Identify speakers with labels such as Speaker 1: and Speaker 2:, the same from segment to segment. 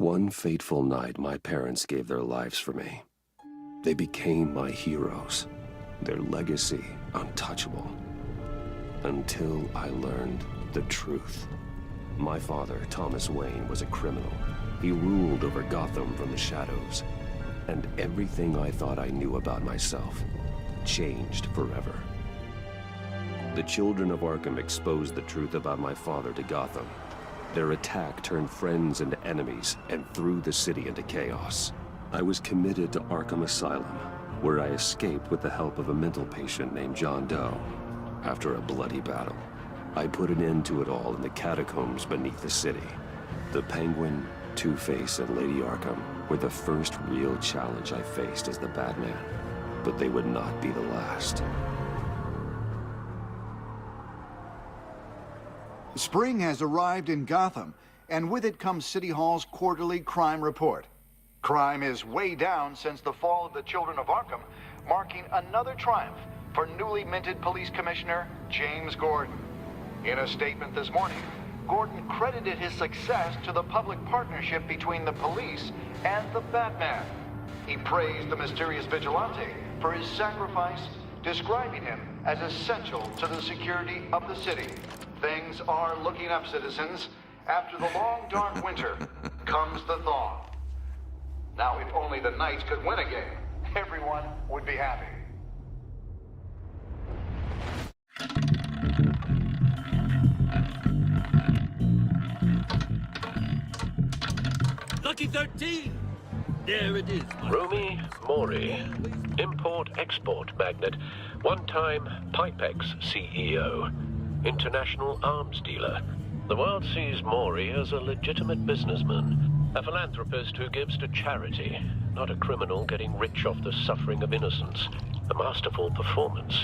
Speaker 1: One fateful night, my parents gave their lives for me. They became my heroes, their legacy untouchable. Until I learned the truth. My father, Thomas Wayne, was a criminal. He ruled over Gotham from the shadows. And everything I thought I knew about myself changed forever. The children of Arkham exposed the truth about my father to Gotham. Their attack turned friends into enemies and threw the city into chaos. I was committed to Arkham Asylum, where I escaped with the help of a mental patient named John Doe. After a bloody battle, I put an end to it all in the catacombs beneath the city. The Penguin, Two-Face, and Lady Arkham were the first real challenge I faced as the Batman, but they would not be the last.
Speaker 2: Spring has arrived in Gotham, and with it comes City Hall's quarterly crime report. Crime is way down since the fall of the Children of Arkham, marking another triumph for newly minted Police Commissioner James Gordon. In a statement this morning, Gordon credited his success to the public partnership between the police and the Batman. He praised the mysterious vigilante for his sacrifice, describing him as essential to the security of the city. Things are looking up, citizens. After the long, dark winter comes the thaw. Now, if only the Knights could win again, everyone would be happy.
Speaker 3: Lucky 13! There it is.
Speaker 4: Rumi Mori, import-export magnate, one-time Pipex CEO, international arms dealer. The world sees Mori as a legitimate businessman, a philanthropist who gives to charity, not a criminal getting rich off the suffering of innocence. A masterful performance.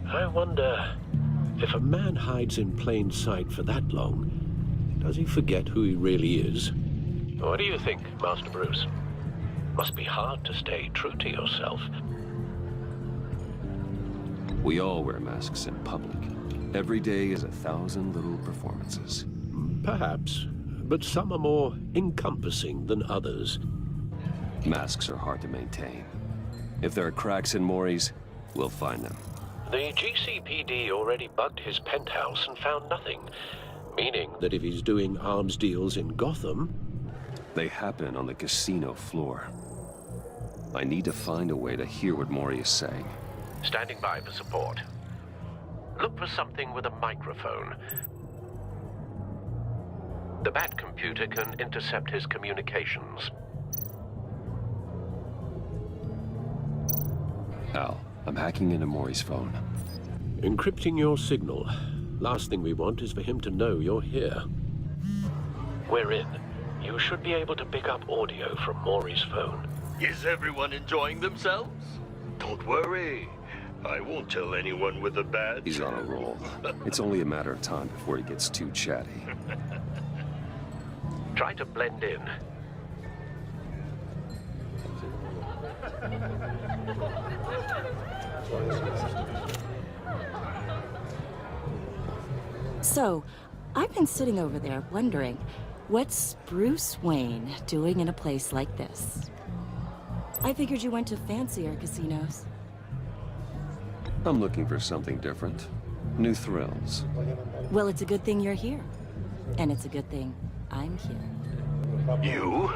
Speaker 4: I wonder, if a man hides in plain sight for that long, does he forget who he really is? What do you think, Master Bruce? Must be hard to stay true to yourself.
Speaker 1: We all wear masks in public. Every day is 1,000 little performances.
Speaker 4: Perhaps, but some are more encompassing than others.
Speaker 1: Masks are hard to maintain. If there are cracks in Mori's, we'll find them.
Speaker 4: The GCPD already bugged his penthouse and found nothing, meaning that if he's doing arms deals in Gotham...
Speaker 1: They happen on the casino floor. I need to find a way to hear what Mori is saying.
Speaker 4: Standing by for support. Look for something with a microphone. The Bat computer can intercept his communications.
Speaker 1: Al, I'm hacking into Mori's phone.
Speaker 4: Encrypting your signal. Last thing we want is for him to know you're here. We're in. You should be able to pick up audio from Mori's phone.
Speaker 3: Is everyone enjoying themselves?
Speaker 5: Don't worry. I won't tell anyone with a badge.
Speaker 1: He's on a roll. It's only a matter of time before he gets too chatty.
Speaker 4: Try to blend in.
Speaker 6: So, I've been sitting over there wondering, what's Bruce Wayne doing in a place like this? I figured you went to fancier casinos.
Speaker 1: I'm looking for something different. New thrills.
Speaker 6: Well, it's a good thing you're here. And it's a good thing I'm here.
Speaker 5: You?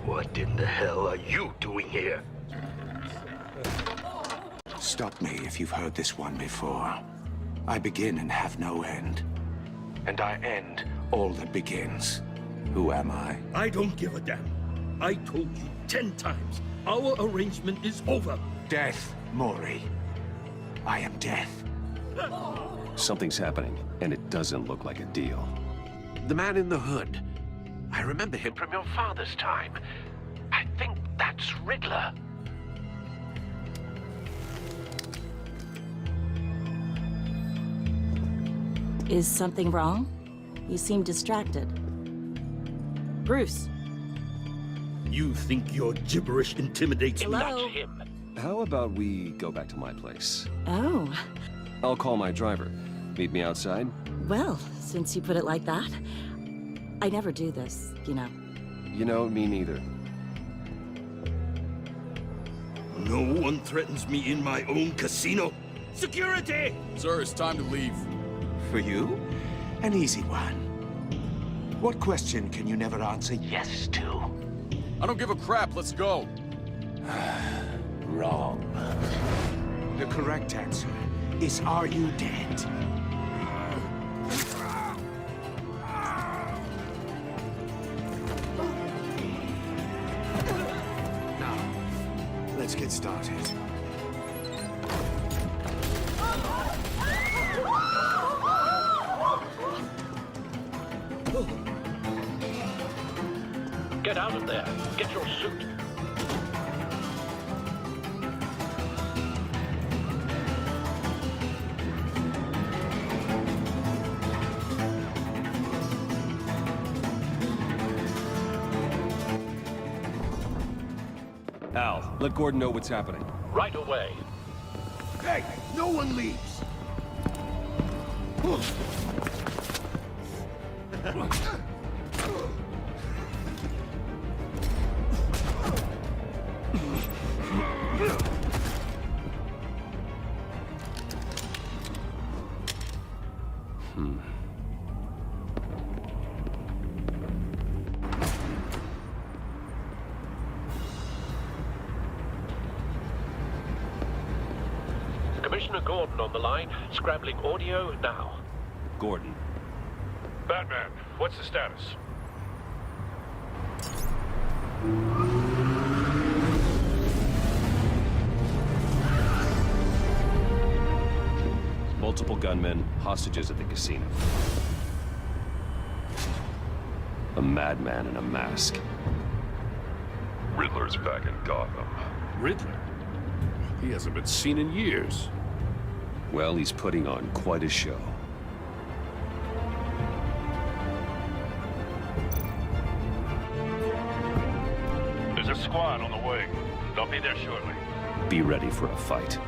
Speaker 5: What in the hell are you doing here?
Speaker 7: Stop me if you've heard this one before. I begin and have no end. And I end all that begins. Who am I?
Speaker 3: I don't give a damn. I told you 10 times. Our arrangement is over.
Speaker 7: Death, Mori. I am death.
Speaker 1: Something's happening, and it doesn't look like a deal.
Speaker 4: The man in the hood. I remember him from your father's time. I think that's Riddler.
Speaker 6: Is something wrong? You seem distracted. Bruce.
Speaker 3: You think your gibberish intimidates me?
Speaker 6: Hello?
Speaker 4: Not him.
Speaker 1: How about we go back to my place?
Speaker 6: Oh.
Speaker 1: I'll call my driver. Meet me outside?
Speaker 6: Well, since you put it like that, I never do this, you know.
Speaker 1: You know, me neither.
Speaker 3: No one threatens me in my own casino. Security!
Speaker 8: Sir, it's time to leave.
Speaker 7: For you, an easy one. What question can you never answer yes to?
Speaker 8: I don't give a crap. Let's go.
Speaker 7: Wrong. The correct answer is, are you dead? Now, let's get started.
Speaker 4: Get out of there. Get your suit.
Speaker 1: Al, let Gordon know what's happening.
Speaker 4: Right away.
Speaker 5: Hey, no one leaves.
Speaker 4: Commissioner Gordon on the line. Scrambling audio now.
Speaker 1: Gordon.
Speaker 9: Batman, what's the status?
Speaker 1: Multiple gunmen, hostages at the casino. A madman in a mask.
Speaker 9: Riddler's back in Gotham.
Speaker 3: Riddler?
Speaker 9: He hasn't been seen in years.
Speaker 1: Well, he's putting on quite a show.
Speaker 9: There's a squad on the way. They'll be there shortly.
Speaker 1: Be ready for a fight.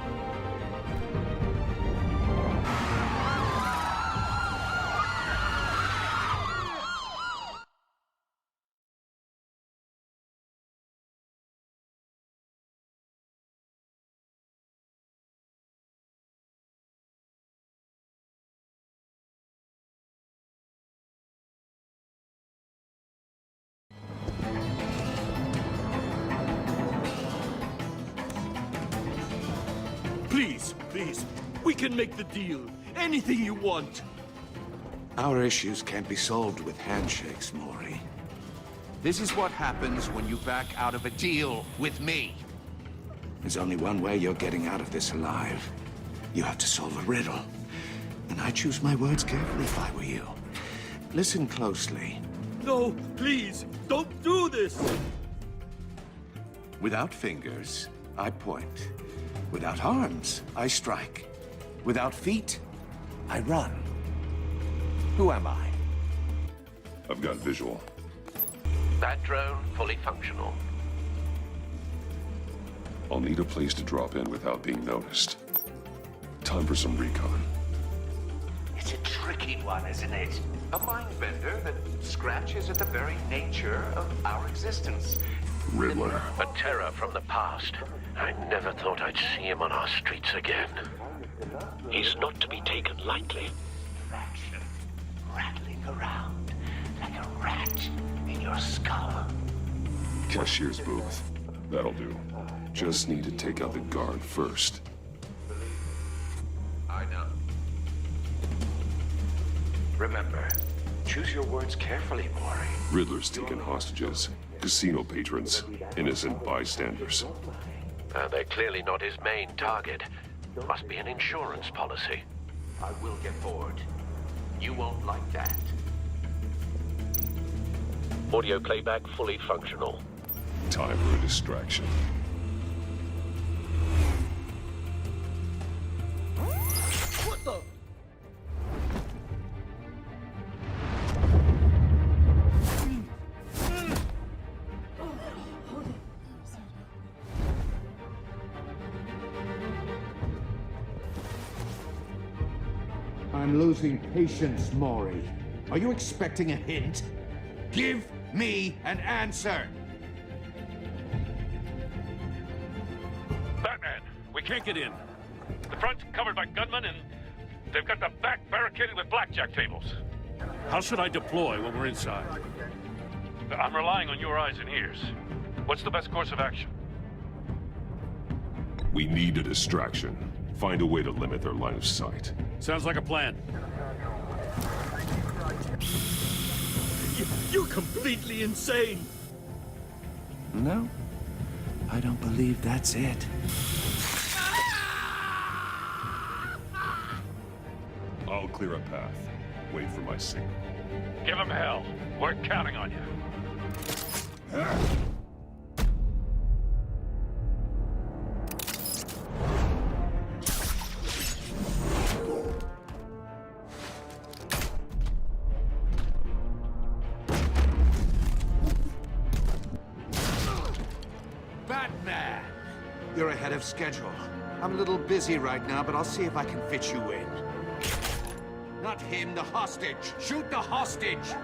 Speaker 3: Please, please. We can make the deal. Anything you want.
Speaker 7: Our issues can't be solved with handshakes, Maury.
Speaker 5: This is what happens when you back out of a deal with me.
Speaker 7: There's only one way you're getting out of this alive. You have to solve a riddle. And I choose my words carefully if I were you. Listen closely.
Speaker 3: No, please, don't do this.
Speaker 7: Without fingers, I point. Without arms, I strike. Without feet, I run. Who am I?
Speaker 9: I've got visual.
Speaker 4: That drone fully functional.
Speaker 9: I'll need a place to drop in without being noticed. Time for some recon.
Speaker 5: It's a tricky one, isn't it? A mind bender that scratches at the very nature of our existence.
Speaker 9: Riddler.
Speaker 4: A terror from the past. I never thought I'd see him on our streets again. He's not to be taken lightly.
Speaker 5: Fraction rattling around like a rat in your skull.
Speaker 9: Cashier's booth. That'll do. Just need to take out the guard first.
Speaker 5: I know. Remember, choose your words carefully, Maury.
Speaker 9: Riddler's taken hostages. Casino patrons. Innocent bystanders.
Speaker 4: They're clearly not his main target. Must be an insurance policy.
Speaker 5: I will get bored. You won't like that.
Speaker 4: Audio playback fully functional.
Speaker 9: Time for a distraction.
Speaker 3: What the?
Speaker 10: I'm losing patience, Maury. Are you expecting a hint?
Speaker 7: Give me an answer!
Speaker 10: Batman, we can't get in. The front's covered by gunmen, and they've got the back barricaded with blackjack tables.
Speaker 3: How should I deploy when we're inside?
Speaker 10: I'm relying on your eyes and ears. What's the best course of action?
Speaker 9: We need a distraction. Find a way to limit their line of sight.
Speaker 3: Sounds like a plan. You're completely insane!
Speaker 7: No, I don't believe that's it.
Speaker 9: I'll clear a path. Wait for my signal.
Speaker 10: Give them hell. We're counting on you.
Speaker 7: Batman! You're ahead of schedule. I'm a little busy right now, but I'll see if I can fit you in. Not him, the hostage! Shoot the hostage!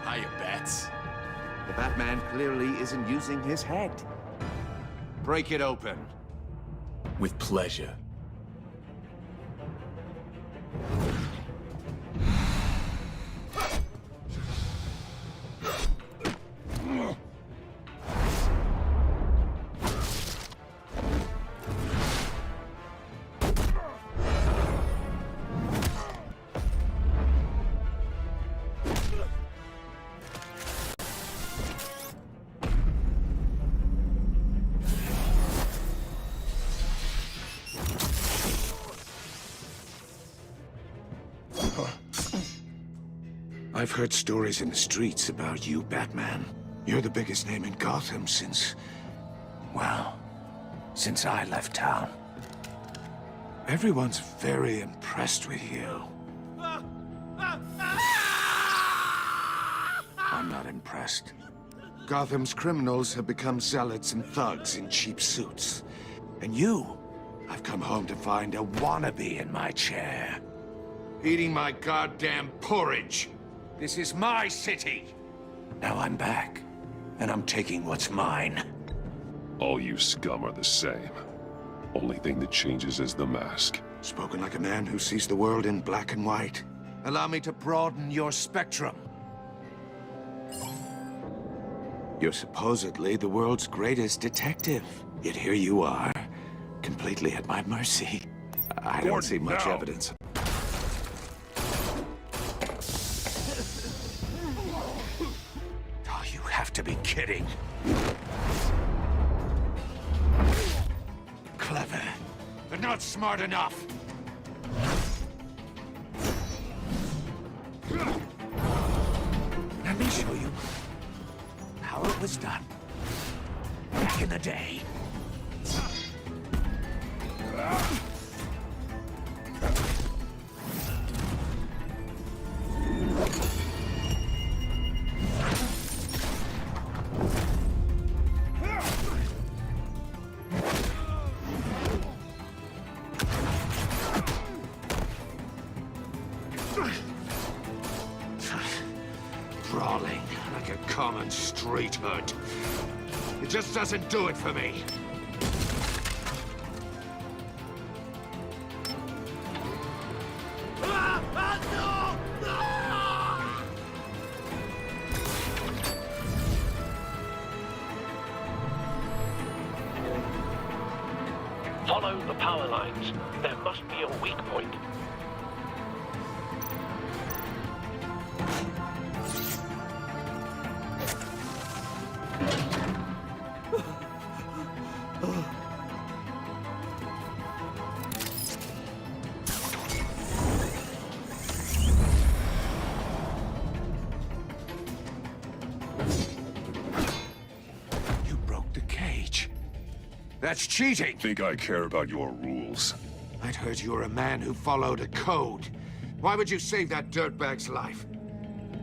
Speaker 8: Hiya, Bats.
Speaker 7: The Batman clearly isn't using his head. Break it open.
Speaker 8: With pleasure.
Speaker 7: I've heard stories in the streets about you, Batman. You're the biggest name in Gotham since... well, since I left town. Everyone's very impressed with you. I'm not impressed. Gotham's criminals have become zealots and thugs in cheap suits. And you, I've come home to find a wannabe in my chair. Eating my goddamn porridge. This is my city. Now I'm back, and I'm taking what's mine.
Speaker 9: All you scum are the same. Only thing that changes is the mask.
Speaker 7: Spoken like a man who sees the world in black and white. Allow me to broaden your spectrum. You're supposedly the world's greatest detective. Yet here you are, completely at my mercy. I don't see much evidence. Oh, you have to be kidding. Clever, but not smart enough. Let me show you how it was done back in the day. Brawling like a common street hood. It just doesn't do it for me.
Speaker 4: Follow the power lines. There must be a weak point.
Speaker 7: That's cheating!
Speaker 9: Think I care about your rules?
Speaker 7: I'd heard you were a man who followed a code. Why would you save that dirtbag's life?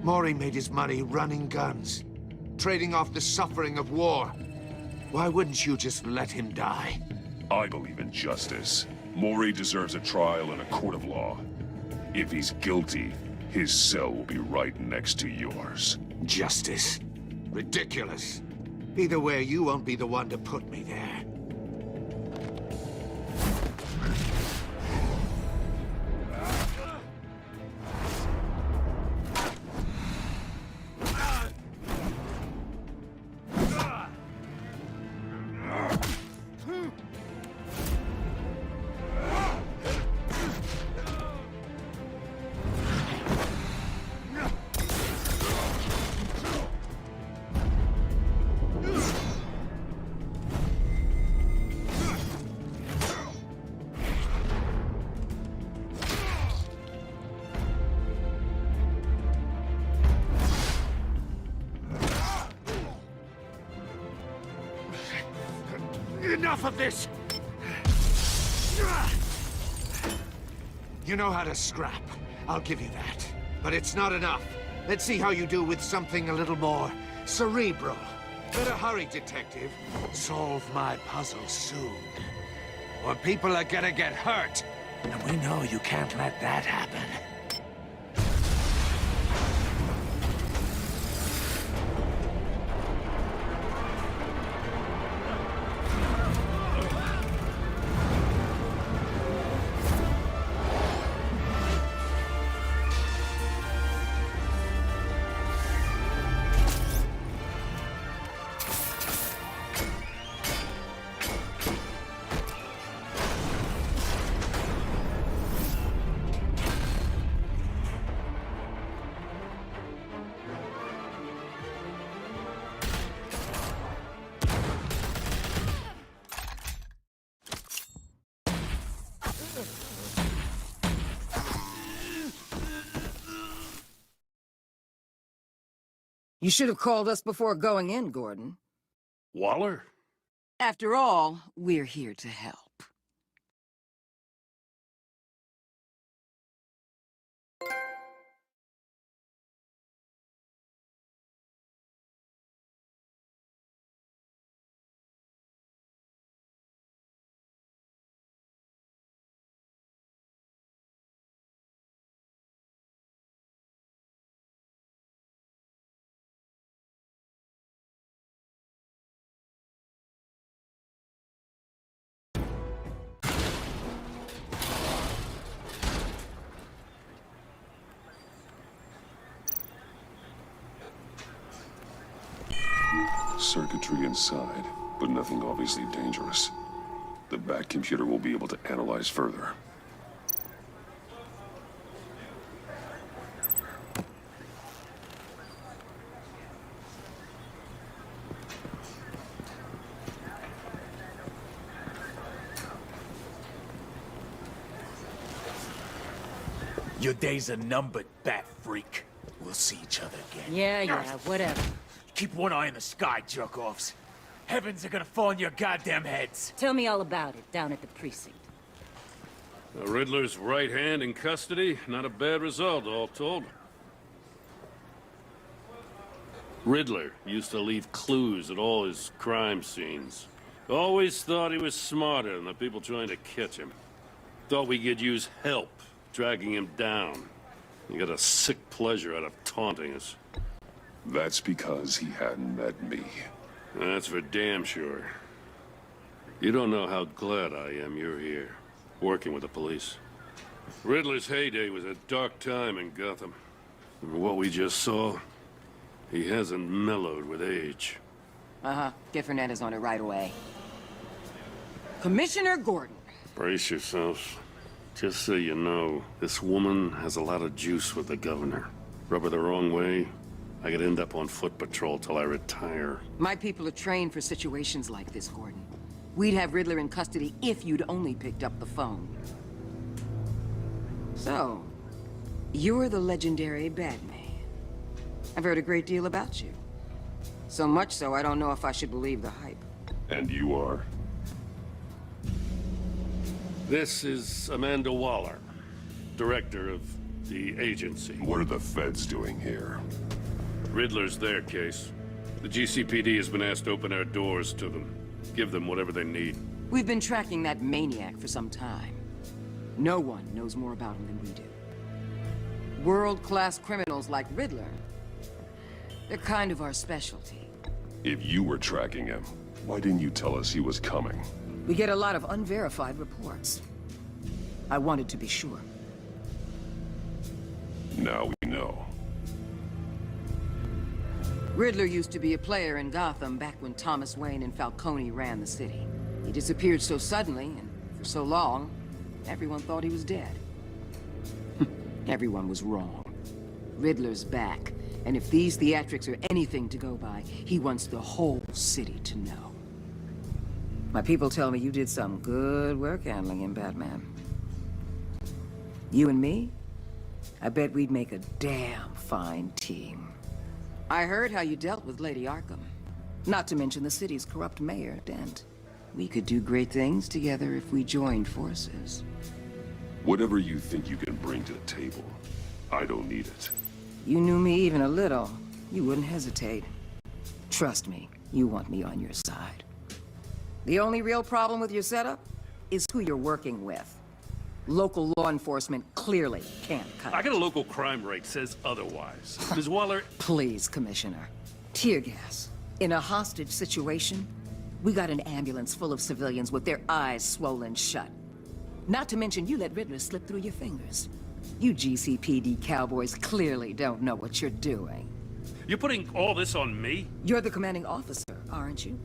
Speaker 7: Maury made his money running guns, trading off the suffering of war. Why wouldn't you just let him die?
Speaker 9: I believe in justice. Maury deserves a trial in a court of law. If he's guilty, his cell will be right next to yours.
Speaker 7: Justice? Ridiculous. Either way, you won't be the one to put me there. Enough of this! You know how to scrap. I'll give you that. But it's not enough. Let's see how you do with something a little more cerebral. Better hurry, detective. Solve my puzzle soon. Or people are gonna get hurt. And we know you can't let that happen.
Speaker 11: You should have called us before going in, Gordon.
Speaker 3: Waller?
Speaker 11: After all, we're here to help.
Speaker 9: Circuitry inside, but nothing obviously dangerous. The back computer will be able to analyze further.
Speaker 8: Your days are numbered, bat freak. We'll see each other again.
Speaker 11: Yeah, whatever.
Speaker 8: Keep one eye in the sky, jerk-offs. Heavens are gonna fall on your goddamn heads.
Speaker 6: Tell me all about it down at the precinct.
Speaker 3: The Riddler's right hand in custody. Not a bad result, all told. Riddler used to leave clues at all his crime scenes. Always thought he was smarter than the people trying to catch him. Thought we could use help dragging him down. He got a sick pleasure out of taunting us.
Speaker 9: That's because he hadn't met me.
Speaker 3: That's for damn sure. You don't know how glad I am you're here, working with the police. Riddler's heyday was a dark time in Gotham. And what we just saw, he hasn't mellowed with age.
Speaker 11: Uh-huh. Get Fernandez on it right away. Commissioner Gordon.
Speaker 3: Brace yourselves. Just so you know, this woman has a lot of juice with the governor. Rub her the wrong way, I could end up on foot patrol till I retire.
Speaker 11: My people are trained for situations like this, Gordon. We'd have Riddler in custody if you'd only picked up the phone. So, you're the legendary Batman. I've heard a great deal about you. So much so, I don't know if I should believe the hype.
Speaker 9: And you are?
Speaker 3: This is Amanda Waller, director of the agency.
Speaker 9: What are the feds doing here?
Speaker 3: Riddler's their case. The GCPD has been asked to open our doors to them. Give them whatever they need.
Speaker 11: We've been tracking that maniac for some time. No one knows more about him than we do. World-class criminals like Riddler, they're kind of our specialty.
Speaker 9: If you were tracking him, why didn't you tell us he was coming?
Speaker 11: We get a lot of unverified reports. I wanted to be sure.
Speaker 9: Now we know.
Speaker 11: Riddler used to be a player in Gotham back when Thomas Wayne and Falcone ran the city. He disappeared so suddenly and for so long, everyone thought he was dead. Everyone was wrong. Riddler's back, and if these theatrics are anything to go by, he wants the whole city to know. My people tell me you did some good work handling him, Batman. You and me? I bet we'd make a damn fine team. I heard how you dealt with Lady Arkham. Not to mention the city's corrupt mayor, Dent. We could do great things together if we joined forces.
Speaker 9: Whatever you think you can bring to the table, I don't need it.
Speaker 11: You knew me even a little, you wouldn't hesitate. Trust me, you want me on your side. The only real problem with your setup is who you're working with. Local law enforcement clearly can't cut
Speaker 3: I got
Speaker 11: it.
Speaker 3: a local crime rate says otherwise. Ms. Waller...
Speaker 11: Please, Commissioner. Tear gas. In a hostage situation, we got an ambulance full of civilians with their eyes swollen shut. Not to mention you let Riddler slip through your fingers. You GCPD cowboys clearly don't know what you're doing.
Speaker 3: You're putting all this on me?
Speaker 11: You're the commanding officer, aren't you?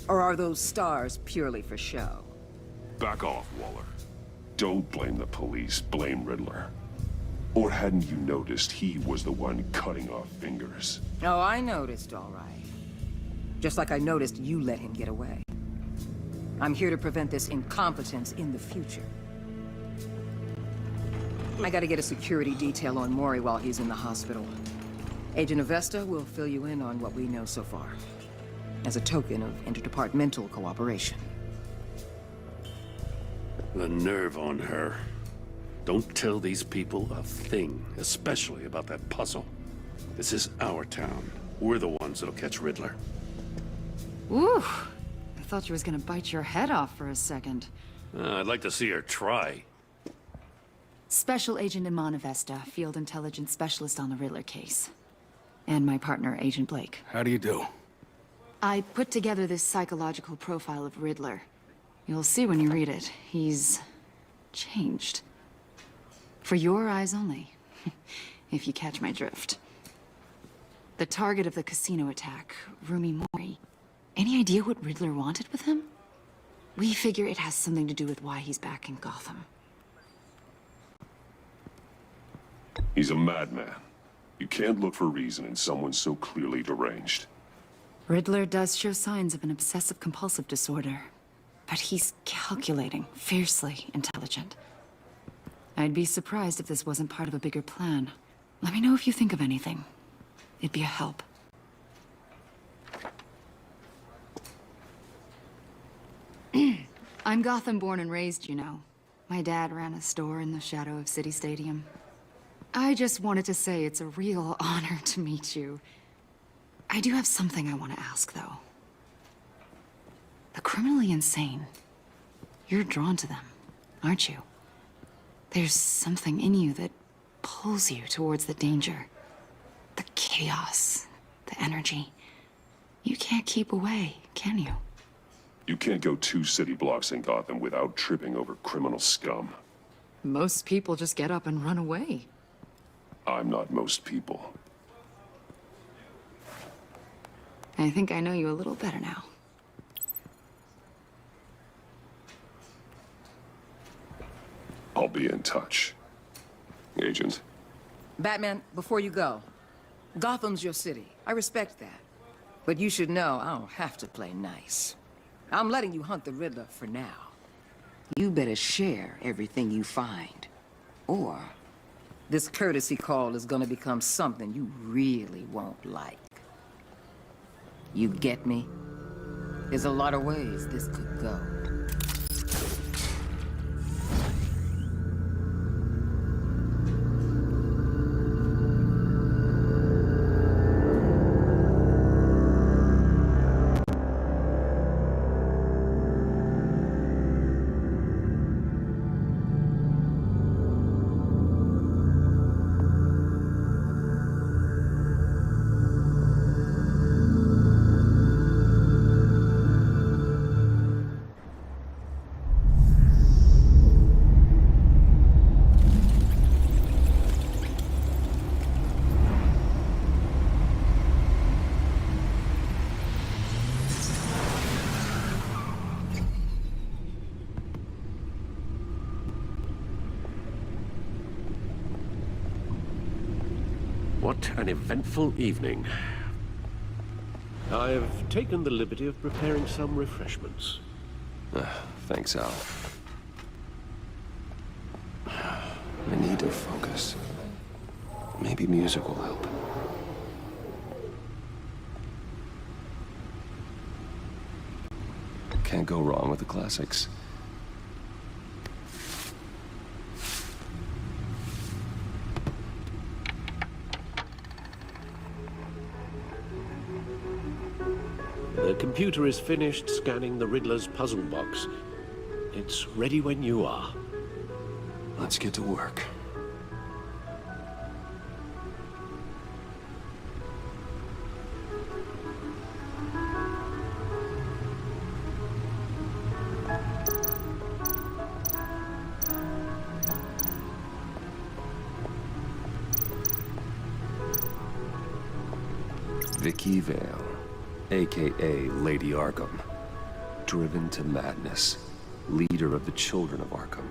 Speaker 11: Or are those stars purely for show?
Speaker 9: Back off, Waller. Don't blame the police, blame Riddler. Or hadn't you noticed he was the one cutting off fingers?
Speaker 11: Oh, I noticed, all right. Just like I noticed you let him get away. I'm here to prevent this incompetence in the future. I gotta get a security detail on Mori while he's in the hospital. Agent Avesta will fill you in on what we know so far, as a token of interdepartmental cooperation.
Speaker 3: The nerve on her. Don't tell these people a thing, especially about that puzzle. This is our town. We're the ones that'll catch Riddler.
Speaker 12: Ooh, I thought you was gonna bite your head off for a second.
Speaker 3: I'd like to see her try.
Speaker 12: Special Agent Iman Avesta, Field Intelligence Specialist on the Riddler case. And my partner, Agent Blake.
Speaker 8: How do you do?
Speaker 12: I put together this psychological profile of Riddler. You'll see when you read it. He's changed. For your eyes only, if you catch my drift. The target of the casino attack, Rumi Mori. Any idea what Riddler wanted with him? We figure it has something to do with why he's back in Gotham.
Speaker 9: He's a madman. You can't look for reason in someone so clearly deranged.
Speaker 12: Riddler does show signs of an obsessive-compulsive disorder. But he's calculating, fiercely intelligent. I'd be surprised if this wasn't part of a bigger plan. Let me know if you think of anything. It'd be a help. I'm Gotham born and raised, you know. My dad ran a store in the shadow of City Stadium. I just wanted to say it's a real honor to meet you. I do have something I want to ask, though. The criminally insane. You're drawn to them, aren't you? There's something in you that pulls you towards the danger. The chaos, the energy. You can't keep away, can you?
Speaker 9: You can't go 2 city blocks in Gotham without tripping over criminal scum.
Speaker 12: Most people just get up and run away.
Speaker 9: I'm not most people.
Speaker 12: I think I know you a little better now.
Speaker 9: I'll be in touch. Agent.
Speaker 11: Batman, before you go, Gotham's your city. I respect that. But you should know I don't have to play nice. I'm letting you hunt the Riddler for now. You better share everything you find. Or this courtesy call is gonna become something you really won't like. You get me? There's a lot of ways this could go.
Speaker 4: What an eventful evening. I've taken the liberty of preparing some refreshments.
Speaker 1: Thanks, Al. I need to focus. Maybe music will help. Can't go wrong with the classics.
Speaker 4: The computer is finished scanning the Riddler's puzzle box. It's ready when you are.
Speaker 1: Let's get to work. Vicky Vale, aka Lady Arkham, driven to madness, leader of the Children of Arkham.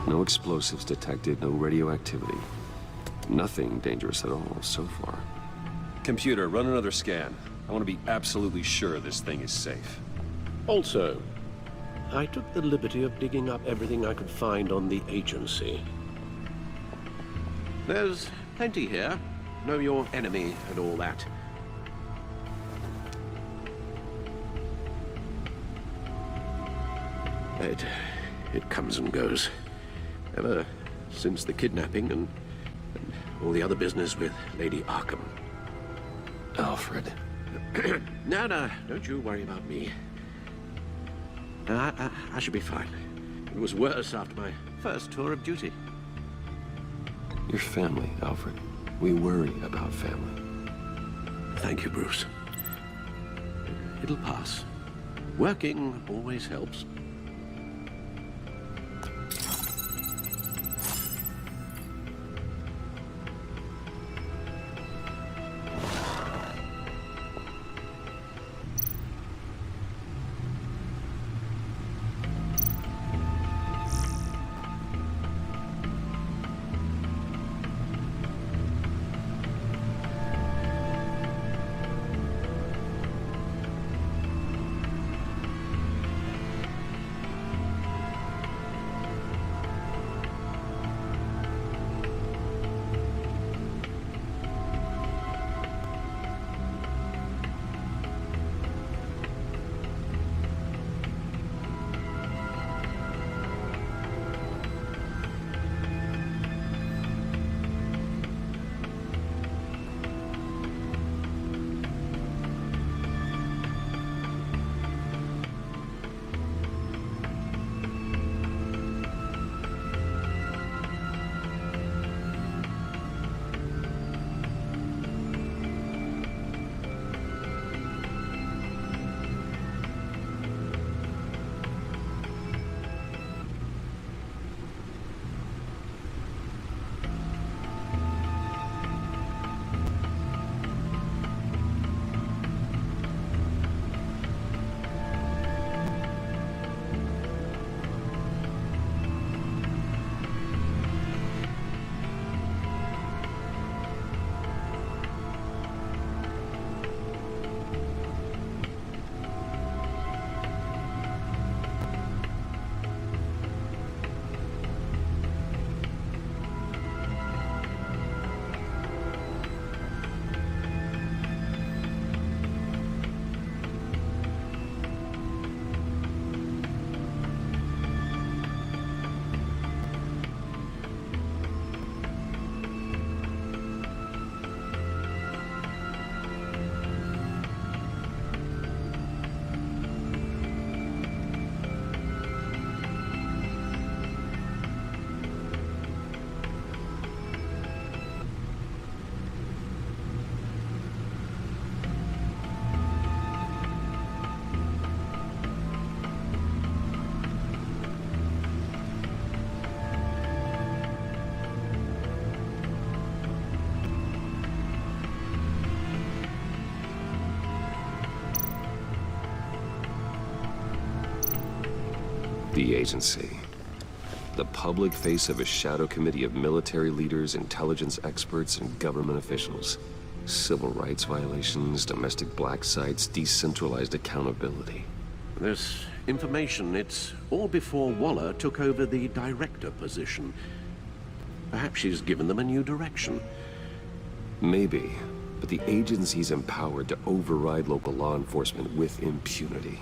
Speaker 1: No explosives detected, no radioactivity. Nothing dangerous at all so far. Computer, run another scan. I want to be absolutely sure this thing is safe.
Speaker 4: Also, I took the liberty of digging up everything I could find on the agency. There's plenty here. Know your enemy and all that. It comes and goes. Ever since the kidnapping and all the other business with Lady Arkham.
Speaker 1: Alfred.
Speaker 4: No, don't you worry about me. I should be fine. It was worse after my first tour of duty.
Speaker 1: Your family, Alfred. We worry about family.
Speaker 4: Thank you, Bruce. It'll pass. Working always helps.
Speaker 1: The agency. The public face of a shadow committee of military leaders, intelligence experts, and government officials. Civil rights violations, domestic black sites, decentralized accountability.
Speaker 4: This information, it's all before Waller took over the director position. Perhaps she's given them a new direction.
Speaker 1: Maybe, but the agency's empowered to override local law enforcement with impunity.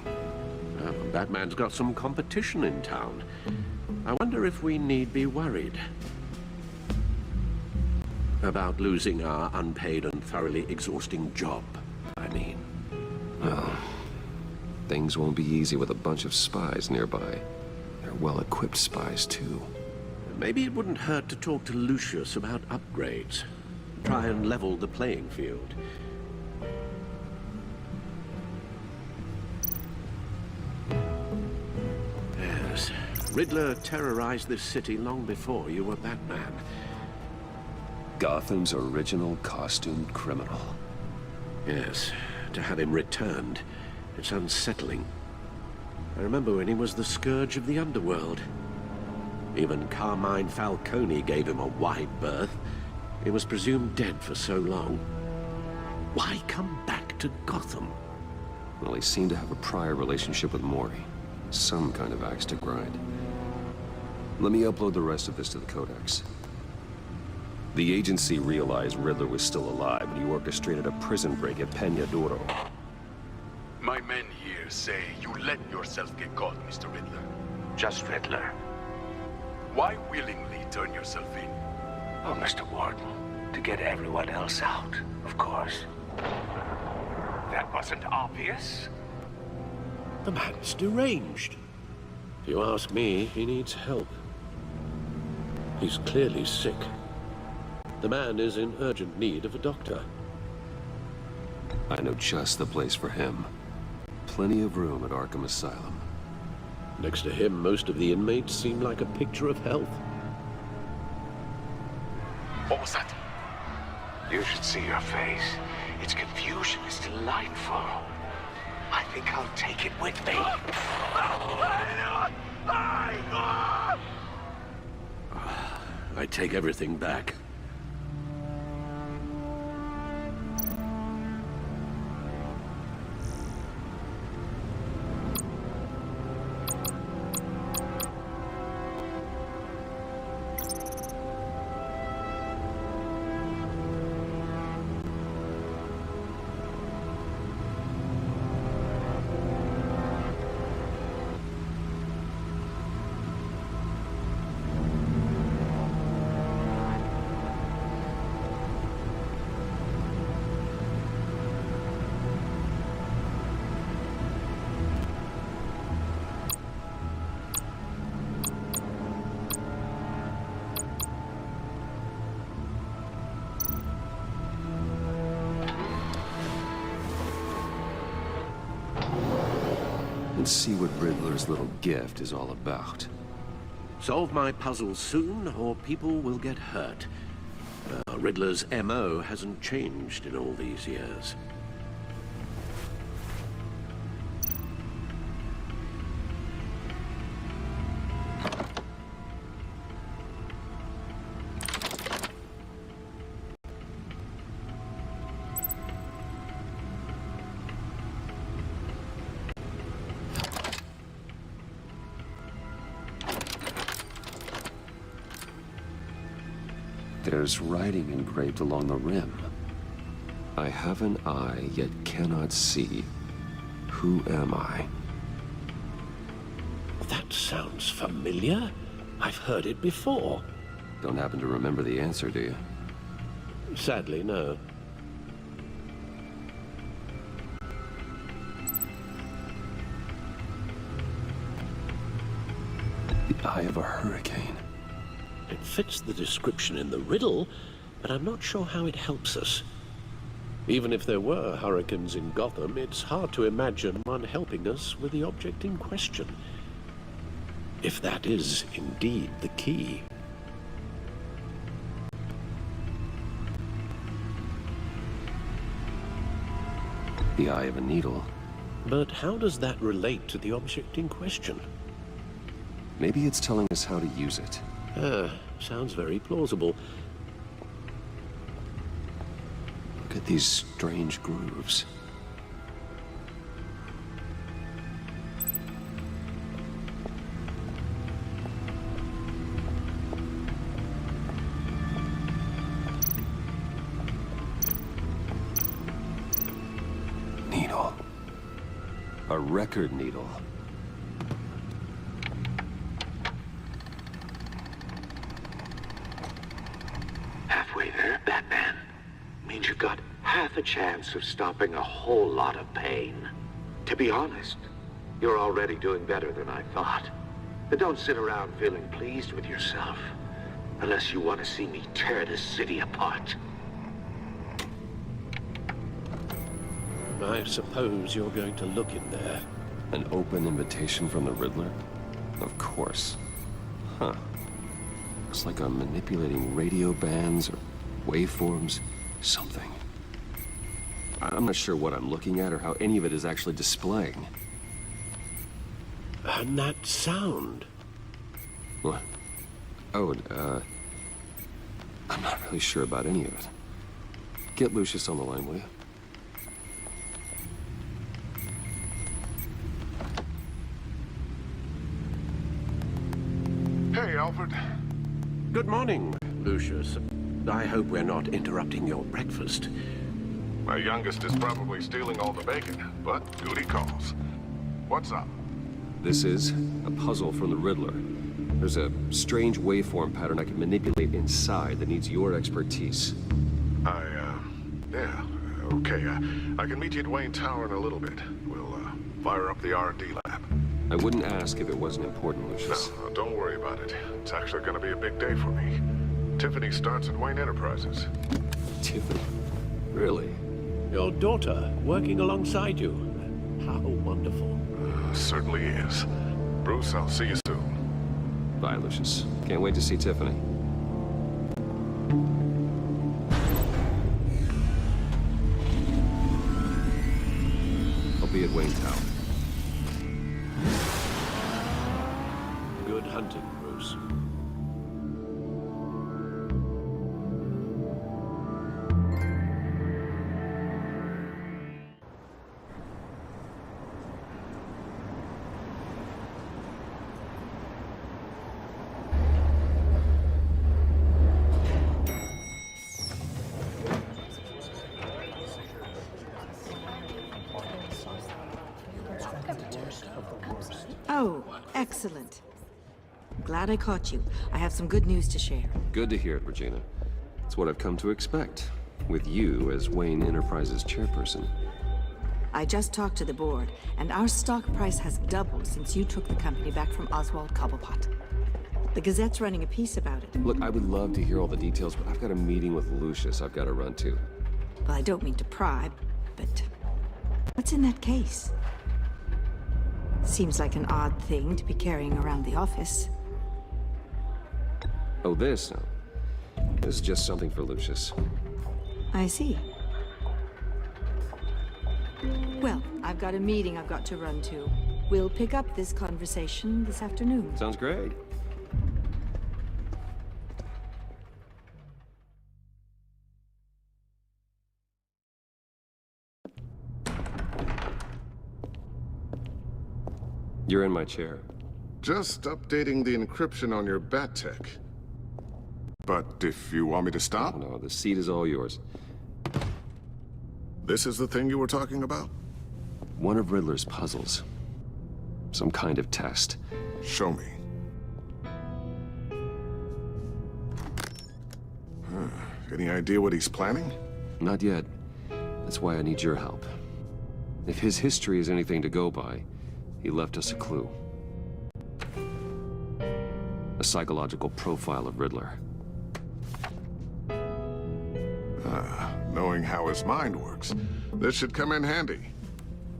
Speaker 4: Batman's got some competition in town. I wonder if we need be worried about losing our unpaid and thoroughly exhausting job, I mean.
Speaker 1: Well, things won't be easy with a bunch of spies nearby. They're well-equipped spies, too.
Speaker 4: Maybe it wouldn't hurt to talk to Lucius about upgrades. Try and level the playing field. Yes, Riddler terrorized this city long before you were Batman.
Speaker 1: Gotham's original costumed criminal.
Speaker 4: Yes, to have him returned, it's unsettling. I remember when he was the scourge of the underworld. Even Carmine Falcone gave him a wide berth. He was presumed dead for so long. Why come back to Gotham?
Speaker 1: Well, he seemed to have a prior relationship with Mori. Some kind of axe to grind. Let me upload the rest of this to the Codex. The agency realized Riddler was still alive when he orchestrated a prison break at Peña Duro.
Speaker 13: My men here say you let yourself get caught, Mr. Riddler.
Speaker 5: Just Riddler.
Speaker 13: Why willingly turn yourself in?
Speaker 5: Oh, Mr. Warden, to get everyone else out, of course. That wasn't obvious.
Speaker 4: The man's deranged. If you ask me, he needs help. He's clearly sick. The man is in urgent need of a doctor.
Speaker 1: I know just the place for him. Plenty of room at Arkham Asylum.
Speaker 4: Next to him, most of the inmates seem like a picture of health.
Speaker 13: What was that?
Speaker 5: You should see your face. Its confusion is delightful. I think I'll take it with me.
Speaker 4: I take everything back.
Speaker 1: And see what Riddler's little gift is all about.
Speaker 4: Solve my puzzles soon, or people will get hurt. Riddler's MO hasn't changed in all these years.
Speaker 1: There's writing engraved along the rim. I have an eye, yet cannot see. Who am I?
Speaker 4: That sounds familiar. I've heard it before.
Speaker 1: Don't happen to remember the answer, do you?
Speaker 4: Sadly, no.
Speaker 1: The eye of a hurricane.
Speaker 4: It fits the description in the riddle, but I'm not sure how it helps us. Even if there were hurricanes in Gotham, it's hard to imagine one helping us with the object in question. If that is indeed the key.
Speaker 1: The eye of a needle.
Speaker 4: But how does that relate to the object in question?
Speaker 1: Maybe it's telling us how to use it.
Speaker 4: Sounds very plausible.
Speaker 1: Look at these strange grooves. Needle. A record needle.
Speaker 5: Halfway there, Batman. Means you've got half a chance of stopping a whole lot of pain. To be honest, you're already doing better than I thought. But don't sit around feeling pleased with yourself. Unless you want to see me tear this city apart.
Speaker 4: I suppose you're going to look in there.
Speaker 1: An open invitation from the Riddler? Of course. Huh. Looks like I'm manipulating radio bands or waveforms. Something. I'm not sure what I'm looking at or how any of it is actually displaying.
Speaker 4: And that sound.
Speaker 1: What? Oh, I'm not really sure about any of it. Get Lucius on the line, will you?
Speaker 9: Hey, Alfred.
Speaker 4: Good morning, Lucius. I hope we're not interrupting your breakfast.
Speaker 9: My youngest is probably stealing all the bacon, but duty calls. What's up?
Speaker 1: This is a puzzle from the Riddler. There's a strange waveform pattern I can manipulate inside that needs your expertise.
Speaker 9: Yeah, okay. I can meet you at Wayne Tower in a little bit. We'll, fire up the R&D lab.
Speaker 1: I wouldn't ask if it wasn't important, Lucius.
Speaker 9: No, don't worry about it. It's actually gonna be a big day for me. Tiffany starts at Wayne Enterprises.
Speaker 1: Tiffany? Really?
Speaker 4: Your daughter working alongside you. How wonderful.
Speaker 9: Certainly is. Bruce, I'll see you soon.
Speaker 1: Bye, Lucius. Can't wait to see Tiffany. I'll be at Wayne Tower.
Speaker 4: Good hunting, Bruce.
Speaker 14: Oh, excellent. Glad I caught you. I have some good news to share.
Speaker 1: Good to hear it, Regina. It's what I've come to expect, with you as Wayne Enterprises chairperson.
Speaker 14: I just talked to the board, and our stock price has doubled since you took the company back from Oswald Cobblepot. The Gazette's running a piece about it.
Speaker 1: Look, I would love to hear all the details, but I've got a meeting with Lucius I've got to run to.
Speaker 14: Well, I don't mean to pry, but what's in that case? Seems like an odd thing to be carrying around the office.
Speaker 1: Oh, this? No. This is just something for Lucius.
Speaker 14: I see. Well, I've got a meeting I've got to run to. We'll pick up this conversation this afternoon.
Speaker 1: Sounds great. You're in my chair.
Speaker 9: Just updating the encryption on your bat tech. But if you want me to stop?
Speaker 1: No, the seat is all yours.
Speaker 9: This is the thing you were talking about?
Speaker 1: One of Riddler's puzzles. Some kind of test.
Speaker 9: Show me. Any idea what he's planning?
Speaker 1: Not yet. That's why I need your help. If his history is anything to go by, he left us a clue. A psychological profile of Riddler.
Speaker 9: Knowing how his mind works, this should come in handy.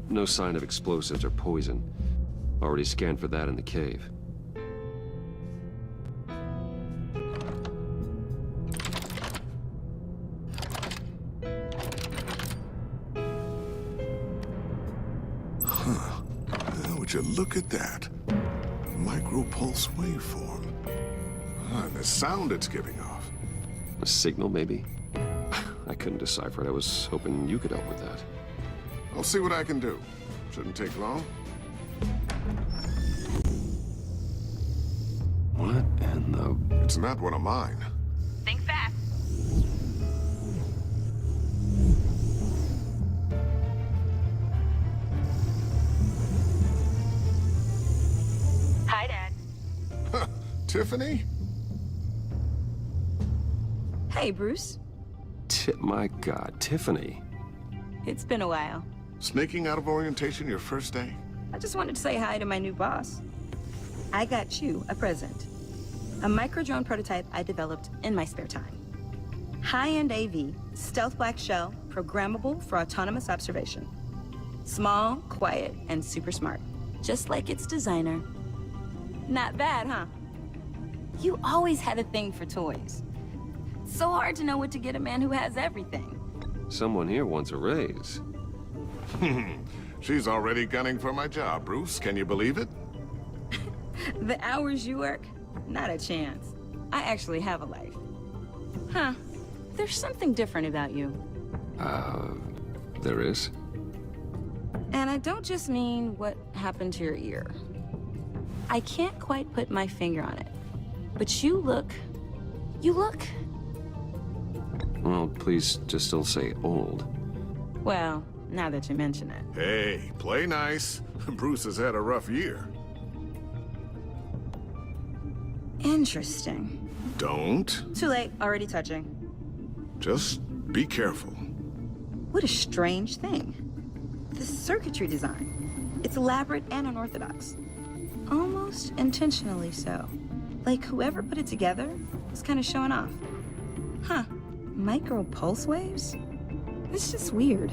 Speaker 1: No sign of explosives or poison. Already scanned for that in the cave.
Speaker 9: Would you look at that?
Speaker 7: micro-pulse waveform. Ah, the sound it's giving off.
Speaker 1: A signal, maybe? I couldn't decipher it. I was hoping you could help with that.
Speaker 7: I'll see what I can do. Shouldn't take long.
Speaker 1: What in the...
Speaker 7: It's not one of mine.
Speaker 15: Think fast. Hi, Dad.
Speaker 7: Tiffany?
Speaker 6: Hey, Bruce.
Speaker 1: My God, Tiffany.
Speaker 6: It's been a while.
Speaker 7: Sneaking out of orientation your first day?
Speaker 6: I just wanted to say hi to my new boss. I got you a present. A micro-drone prototype I developed in my spare time. High-end AV, stealth black shell, programmable for autonomous observation. Small, quiet, and super smart. Just like its designer. Not bad, huh? You always had a thing for toys. So hard to know what to get a man who has everything.
Speaker 1: Someone here wants a raise.
Speaker 7: She's already gunning for my job, Bruce. Can you believe it?
Speaker 6: The hours you work? Not a chance. I actually have a life. Huh. There's something different about you.
Speaker 1: There is?
Speaker 6: And I don't just mean what happened to your ear. I can't quite put my finger on it. But you look...
Speaker 1: Well, please just still say old.
Speaker 6: Well, now that you mention it.
Speaker 7: Hey, play nice. Bruce has had a rough year.
Speaker 6: Interesting.
Speaker 7: Don't.
Speaker 6: Too late, already touching.
Speaker 7: Just be careful.
Speaker 6: What a strange thing. The circuitry design. It's elaborate and unorthodox. Almost intentionally so. Like whoever put it together was kind of showing off. Huh. Micro pulse waves? It's just weird.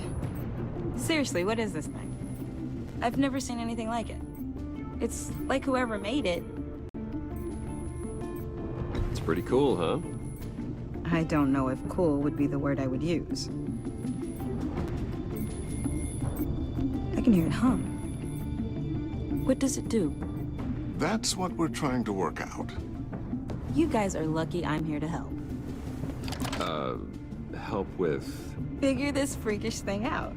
Speaker 6: Seriously, what is this thing? I've never seen anything like it. It's like whoever made it.
Speaker 1: It's pretty cool, huh?
Speaker 6: I don't know if cool would be the word I would use. I can hear it hum. What does it do?
Speaker 7: That's what we're trying to work out.
Speaker 6: You guys are lucky I'm here to help.
Speaker 1: Help with...
Speaker 6: Figure this freakish thing out.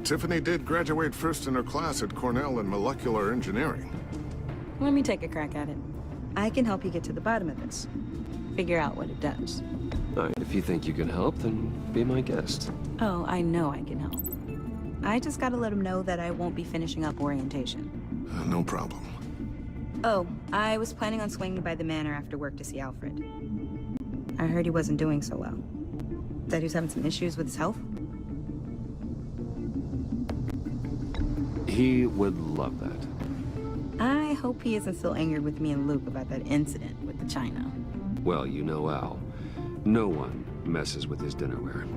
Speaker 7: Tiffany did graduate first in her class at Cornell in molecular engineering.
Speaker 6: Let me take a crack at it. I can help you get to the bottom of this. Figure out what it does.
Speaker 1: All right, if you think you can help, then be my guest.
Speaker 6: Oh, I know I can help. I just gotta let him know that I won't be finishing up orientation.
Speaker 7: No problem.
Speaker 6: Oh, I was planning on swinging by the manor after work to see Alfred. I heard he wasn't doing so well. That he was having some issues with his health?
Speaker 1: He would love that.
Speaker 6: I hope he isn't still angered with me and Luke about that incident with the china.
Speaker 1: Well, you know Al. No one messes with his dinnerware.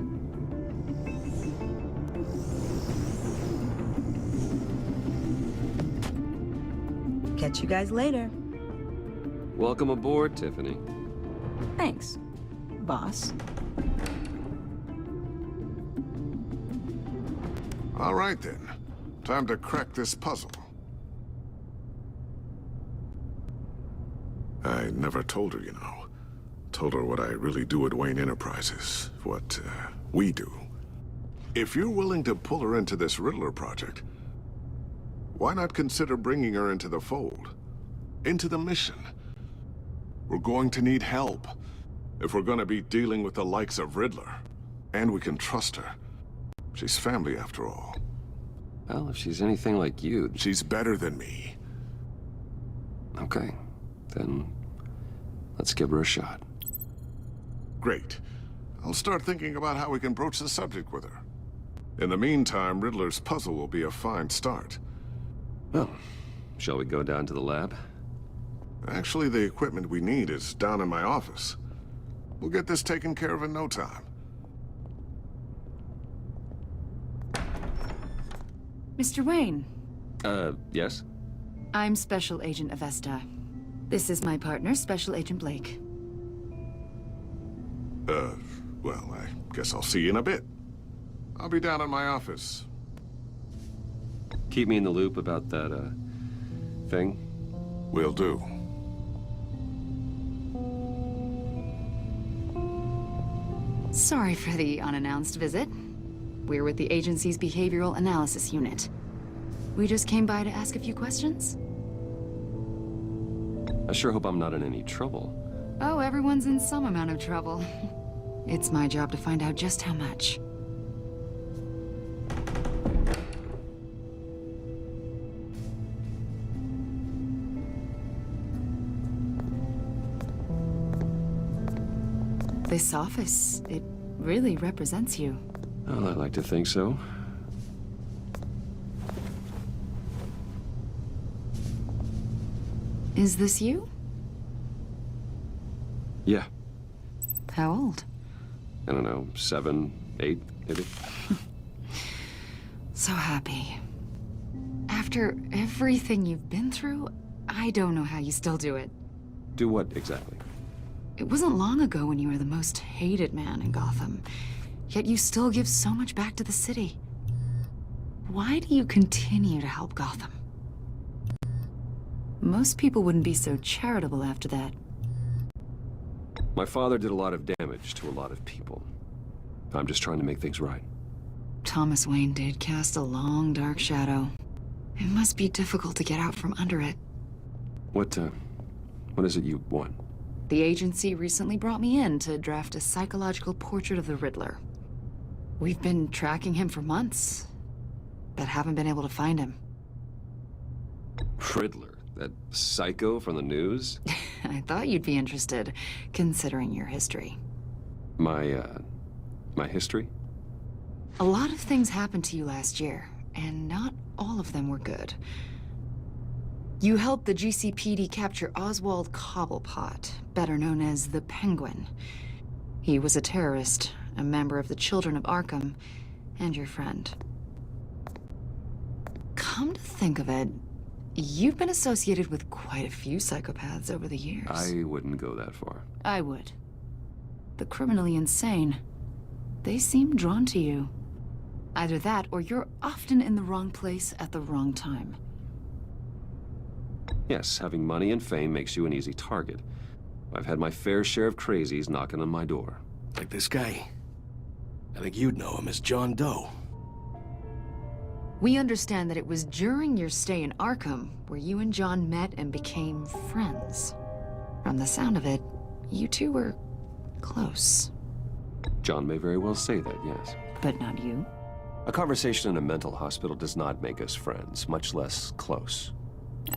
Speaker 6: Catch you guys later.
Speaker 1: Welcome aboard, Tiffany.
Speaker 6: Thanks, boss.
Speaker 7: All right, then. Time to crack this puzzle. I never told her, you know. Told her what I really do at Wayne Enterprises. What, we do. If you're willing to pull her into this Riddler project, why not consider bringing her into the fold? Into the mission? We're going to need help if we're going to be dealing with the likes of Riddler. And we can trust her. She's family, after all.
Speaker 1: Well, if she's anything like you...
Speaker 7: She's better than me.
Speaker 1: Okay. Then let's give her a shot.
Speaker 7: Great. I'll start thinking about how we can broach the subject with her. In the meantime, Riddler's puzzle will be a fine start.
Speaker 1: Well, shall we go down to the lab?
Speaker 7: Actually, the equipment we need is down in my office. We'll get this taken care of in no time.
Speaker 12: Mr. Wayne.
Speaker 1: Yes?
Speaker 12: I'm Special Agent Avesta. This is my partner, Special Agent Blake.
Speaker 7: Well, I guess I'll see you in a bit. I'll be down in my office.
Speaker 1: Keep me in the loop about that, thing.
Speaker 7: Will do.
Speaker 12: Sorry for the unannounced visit. We're with the agency's behavioral analysis unit. We just came by to ask a few questions.
Speaker 1: I sure hope I'm not in any trouble.
Speaker 12: Oh, everyone's in some amount of trouble. It's my job to find out just how much. This office, it really represents you.
Speaker 1: Well, I'd like to think so.
Speaker 12: Is this you?
Speaker 1: Yeah.
Speaker 12: How old?
Speaker 1: I don't know, 7, 8, maybe?
Speaker 12: So happy. After everything you've been through, I don't know how you still do it.
Speaker 1: Do what exactly?
Speaker 12: It wasn't long ago when you were the most hated man in Gotham, yet you still give so much back to the city. Why do you continue to help Gotham? Most people wouldn't be so charitable after that.
Speaker 1: My father did a lot of damage to a lot of people. I'm just trying to make things right.
Speaker 12: Thomas Wayne did cast a long, dark shadow. It must be difficult to get out from under it.
Speaker 1: What is it you want?
Speaker 12: The agency recently brought me in to draft a psychological portrait of the Riddler. We've been tracking him for months, but haven't been able to find him.
Speaker 1: Riddler? That psycho from the news?
Speaker 12: I thought you'd be interested, considering your history.
Speaker 1: My history?
Speaker 12: A lot of things happened to you last year, and not all of them were good. You helped the GCPD capture Oswald Cobblepot, better known as the Penguin. He was a terrorist, a member of the Children of Arkham, and your friend. Come to think of it, you've been associated with quite a few psychopaths over the years.
Speaker 1: I wouldn't go that far.
Speaker 12: I would. The criminally insane. They seem drawn to you. Either that, or you're often in the wrong place at the wrong time.
Speaker 1: Yes, having money and fame makes you an easy target. I've had my fair share of crazies knocking on my door.
Speaker 16: Like this guy. I think you'd know him as John Doe.
Speaker 12: We understand that it was during your stay in Arkham where you and John met and became friends. From the sound of it, you two were close.
Speaker 1: John may very well say that, yes.
Speaker 12: But not you?
Speaker 1: A conversation in a mental hospital does not make us friends, much less close.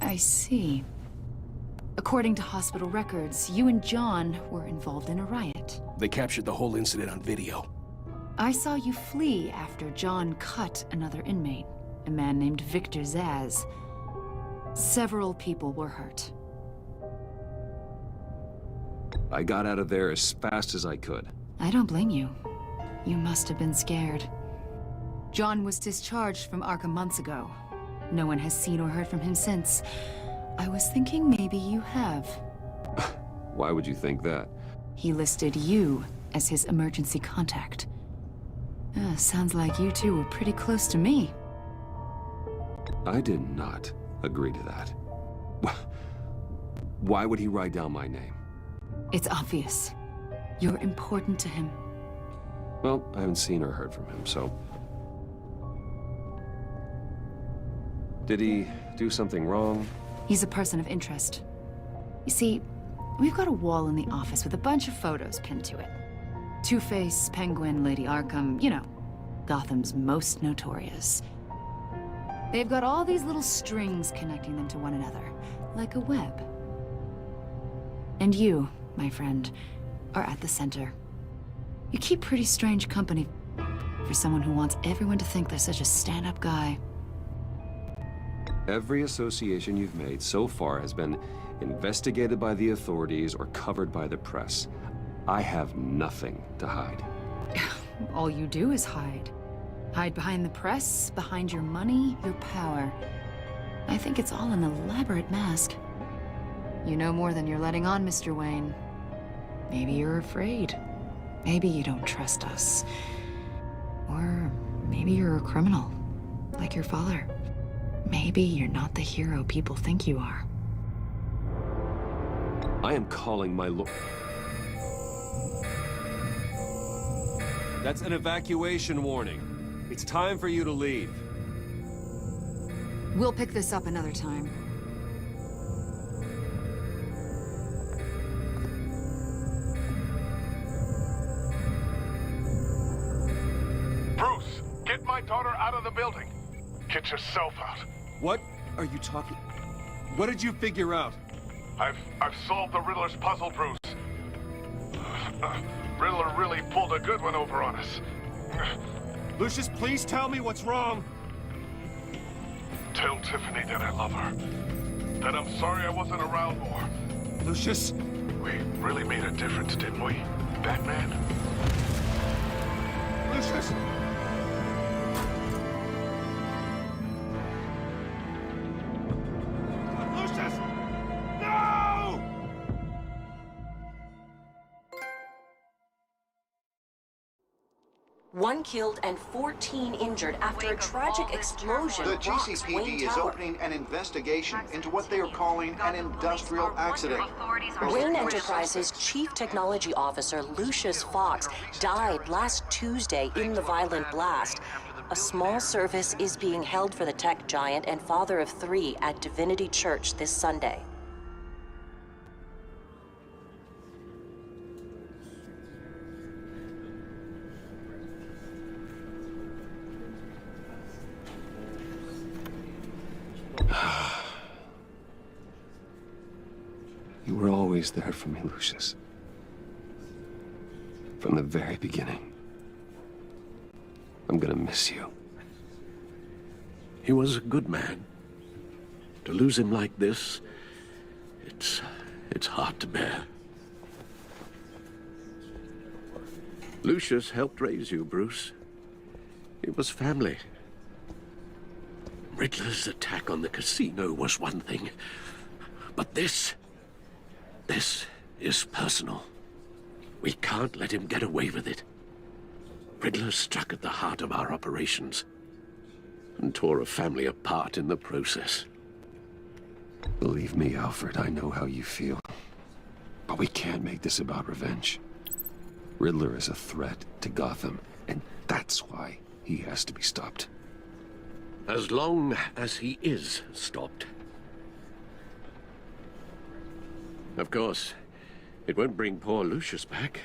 Speaker 12: I see. According to hospital records, you and John were involved in a riot.
Speaker 16: They captured the whole incident on video.
Speaker 12: I saw you flee after John cut another inmate, a man named Victor Zsasz. Several people were hurt.
Speaker 1: I got out of there as fast as I could.
Speaker 12: I don't blame you. You must have been scared. John was discharged from Arkham months ago. No one has seen or heard from him since. I was thinking maybe you have.
Speaker 1: Why would you think that?
Speaker 12: He listed you as his emergency contact. Sounds like you two were pretty close to me.
Speaker 1: I did not agree to that. Why would he write down my name?
Speaker 12: It's obvious. You're important to him.
Speaker 1: Well, I haven't seen or heard from him, so... Did he do something wrong?
Speaker 12: He's a person of interest. You see, we've got a wall in the office with a bunch of photos pinned to it. Two-Face, Penguin, Lady Arkham, you know, Gotham's most notorious. They've got all these little strings connecting them to one another, like a web. And you, my friend, are at the center. You keep pretty strange company for someone who wants everyone to think they're such a stand-up guy.
Speaker 1: Every association you've made so far has been investigated by the authorities or covered by the press. I have nothing to hide.
Speaker 12: All you do is hide. Hide behind the press, behind your money, your power. I think it's all an elaborate mask. You know more than you're letting on, Mr. Wayne. Maybe you're afraid. Maybe you don't trust us. Or maybe you're a criminal, like your father. Maybe you're not the hero people think you are.
Speaker 1: I am calling my lord. That's an evacuation warning. It's time for you to leave.
Speaker 12: We'll pick this up another time.
Speaker 13: Bruce, get my daughter out of the building. Get yourself out.
Speaker 1: What are you talking? What did you figure out?
Speaker 13: I've solved the Riddler's puzzle, Bruce. Riddler really pulled a good one over on us.
Speaker 1: Lucius, please tell me what's wrong.
Speaker 13: Tell Tiffany that I love her. That I'm sorry I wasn't around more.
Speaker 1: Lucius?
Speaker 13: We really made a difference, didn't we, Batman?
Speaker 1: Lucius! Lucius! No!
Speaker 17: One killed and 14 injured after a tragic explosion.
Speaker 2: The
Speaker 17: rocks
Speaker 2: GCPD
Speaker 17: Wayne
Speaker 2: is
Speaker 17: Tower.
Speaker 2: opening an investigation into what they are calling an industrial accident.
Speaker 17: Wayne Enterprises' Chief Technology Officer Lucius Fox died last Tuesday in the violent blast. A small service is being held for the tech giant and father of 3 at Divinity Church this Sunday.
Speaker 1: You were always there for me, Lucius. From the very beginning. I'm gonna miss you.
Speaker 8: He was a good man. To lose him like this, it's hard to bear. Lucius helped raise you, Bruce. It was family. Riddler's attack on the casino was one thing, but this is personal. We can't let him get away with it. Riddler struck at the heart of our operations and tore a family apart in the process.
Speaker 1: Believe me, Alfred, I know how you feel. But we can't make this about revenge. Riddler is a threat to Gotham, and that's why he has to be stopped.
Speaker 8: As long as he is stopped. Of course, it won't bring poor Lucius back.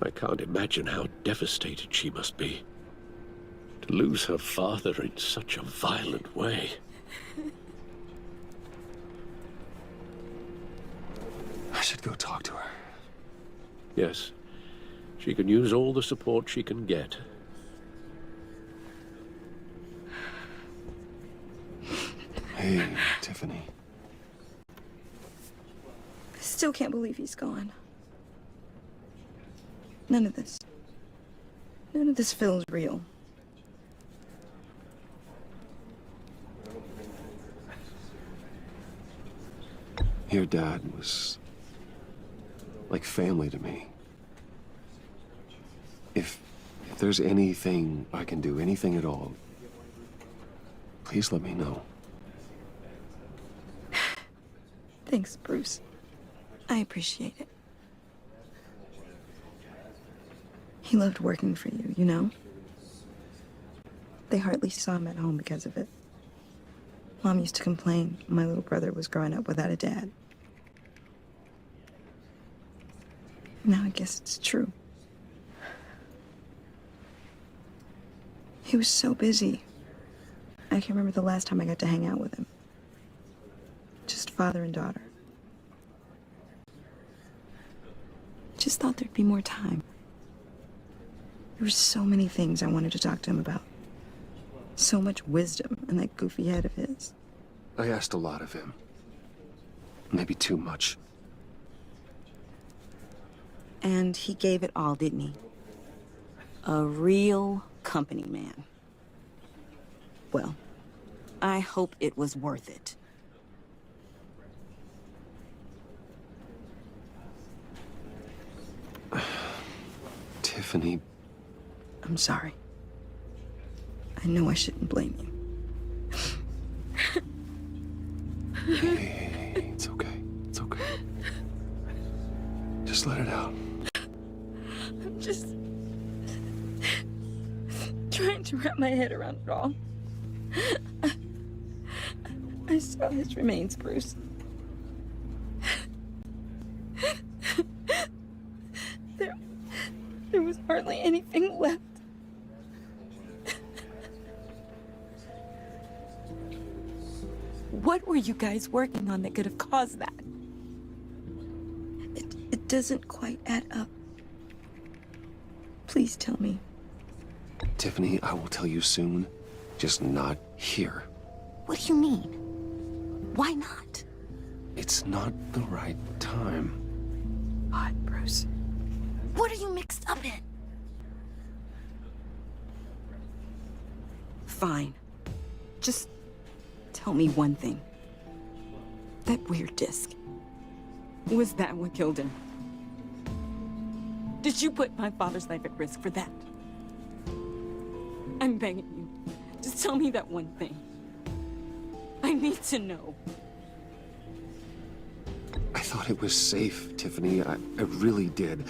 Speaker 8: I can't imagine how devastated she must be. To lose her father in such a violent way.
Speaker 1: I should go talk to her.
Speaker 8: Yes, she can use all the support she can get.
Speaker 1: Hey, Tiffany.
Speaker 6: I still can't believe he's gone. None of this feels real.
Speaker 1: Your dad was like family to me. If there's anything I can do, anything at all, please let me know.
Speaker 6: Thanks, Bruce. I appreciate it. He loved working for you, you know? They hardly saw him at home because of it. Mom used to complain my little brother was growing up without a dad. Now I guess it's true. He was so busy. I can't remember the last time I got to hang out with him. Just father and daughter. Just thought there'd be more time. There were so many things I wanted to talk to him about. So much wisdom in that goofy head of his.
Speaker 1: I asked a lot of him. Maybe too much.
Speaker 6: And he gave it all, didn't he? A real company man. Well, I hope it was worth it.
Speaker 1: Tiffany.
Speaker 6: I'm sorry. I know I shouldn't blame you.
Speaker 1: Hey, it's okay. It's okay.
Speaker 6: trying to wrap my head around it all. I saw his remains, Bruce. There was hardly anything left. What were you guys working on that could have caused that? It doesn't quite add up. Please tell me.
Speaker 1: Tiffany, I will tell you soon, just not here.
Speaker 6: What do you mean? Why not?
Speaker 1: It's not the right time.
Speaker 6: God, Bruce. What are you mixed up in? Fine. Just tell me one thing. That weird disc. Was that what killed him? Did you put my father's life at risk for that? I'm begging you. Just tell me that one thing. I need to know.
Speaker 1: I thought it was safe, Tiffany. I really did.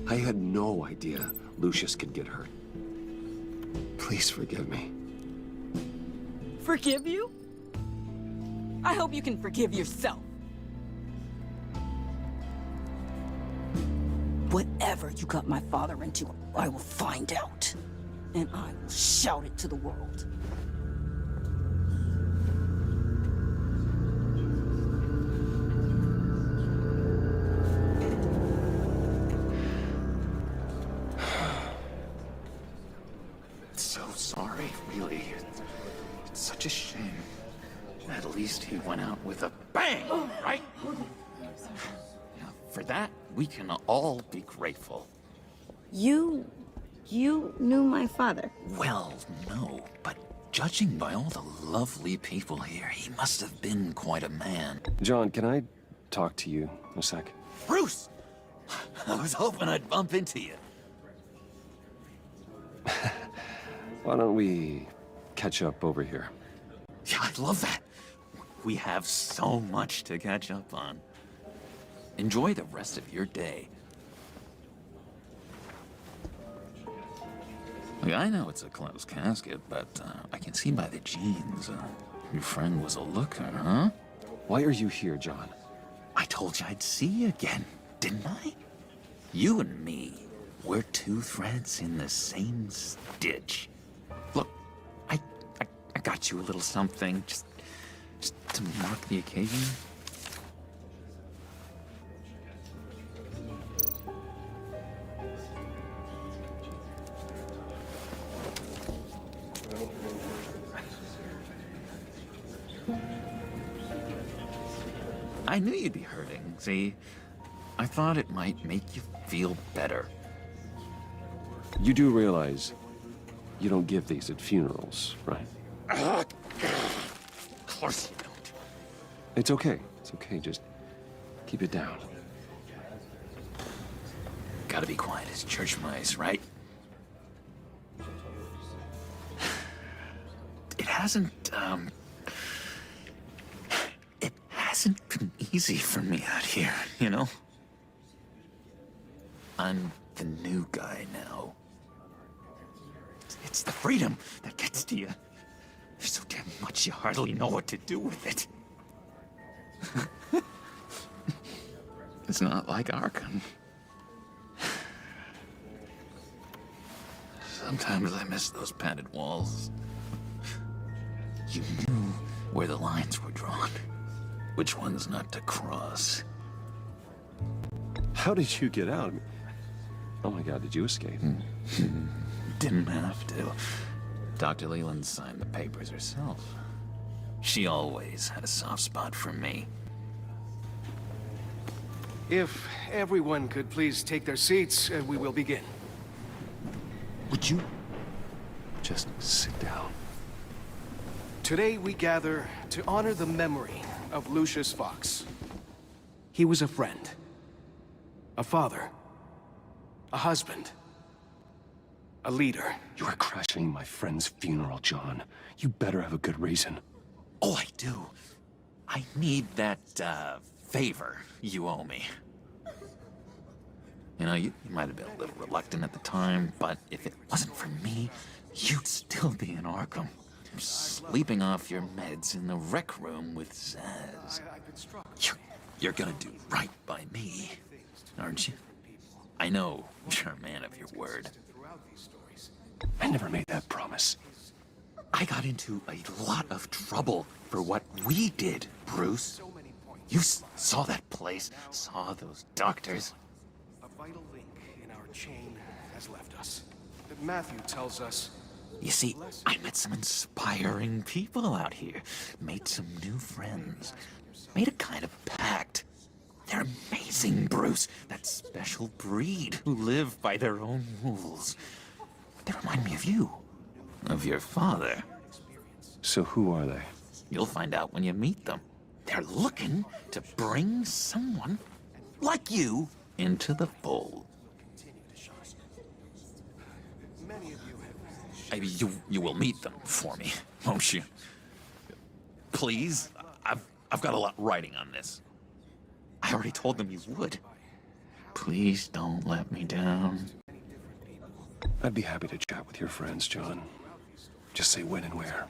Speaker 1: I had no idea Lucius could get hurt. Please forgive me.
Speaker 6: Forgive you? I hope you can forgive yourself. Whatever you got my father into, I will find out. And I will shout it to the world.
Speaker 5: So sorry, really. It's such a shame. At least he went out with a bang, right? For that, we can all be grateful.
Speaker 6: You knew my father?
Speaker 5: Well, no, but judging by all the lovely people here, he must have been quite a man.
Speaker 1: John, can I talk to you a sec?
Speaker 5: Bruce! I was hoping I'd bump into you.
Speaker 1: Why don't we catch up over here?
Speaker 5: Yeah, I love that. We have so much to catch up on. Enjoy the rest of your day. Look, I know it's a closed casket, but I can see by the jeans, your friend was a looker, huh?
Speaker 1: Why are you here, John?
Speaker 5: I told you I'd see you again, didn't I? You and me, we're two threads in the same stitch. Look, I got you a little something, just to mark the occasion. I knew you'd be hurting, see? I thought it might make you feel better.
Speaker 1: You do realize you don't give these at funerals, right?
Speaker 5: Of course you don't.
Speaker 1: It's okay. It's okay. Just keep it down.
Speaker 5: Gotta be quiet as church mice, right? It hasn't been easy for me out here, you know? I'm the new guy now. It's the freedom that gets to you. There's so damn much you hardly know what to do with it. It's not like Arkham. Sometimes I miss those padded walls. You knew where the lines were drawn. Which ones not to cross.
Speaker 1: How did you get out? Oh my God, did you escape?
Speaker 5: Didn't have to. Dr. Leland signed the papers herself. She always had a soft spot for me.
Speaker 16: If everyone could please take their seats, we will begin.
Speaker 1: Would you just sit down?
Speaker 16: Today we gather to honor the memory of Lucius Fox. He was a friend, a father, a husband, a leader.
Speaker 1: You are crashing my friend's funeral, John. You better have a good reason.
Speaker 5: Oh, I do. I need that, favor you owe me. You know, you might have been a little reluctant at the time, but if it wasn't for me,
Speaker 18: you'd still be in Arkham, sleeping off your meds in the rec room with Zaz. You're gonna do right by me, aren't you? I know you're a man of your word.
Speaker 1: I never made that promise.
Speaker 18: I got into a lot of trouble for what we did, Bruce. You saw that place, saw those doctors.
Speaker 16: A vital link in our chain has left us. That Matthew tells us.
Speaker 18: You see, I met some inspiring people out here, made some new friends, made a kind of pact. They're amazing, Bruce. That special breed who live by their own rules. They remind me of you. Of your father.
Speaker 1: So who are they?
Speaker 18: You'll find out when you meet them. They're looking to bring someone like you into the fold. You will meet them for me, won't you? Please? I've got a lot riding on this. I already told them you would. Please don't let me down.
Speaker 1: I'd be happy to chat with your friends, John. Just say when and where.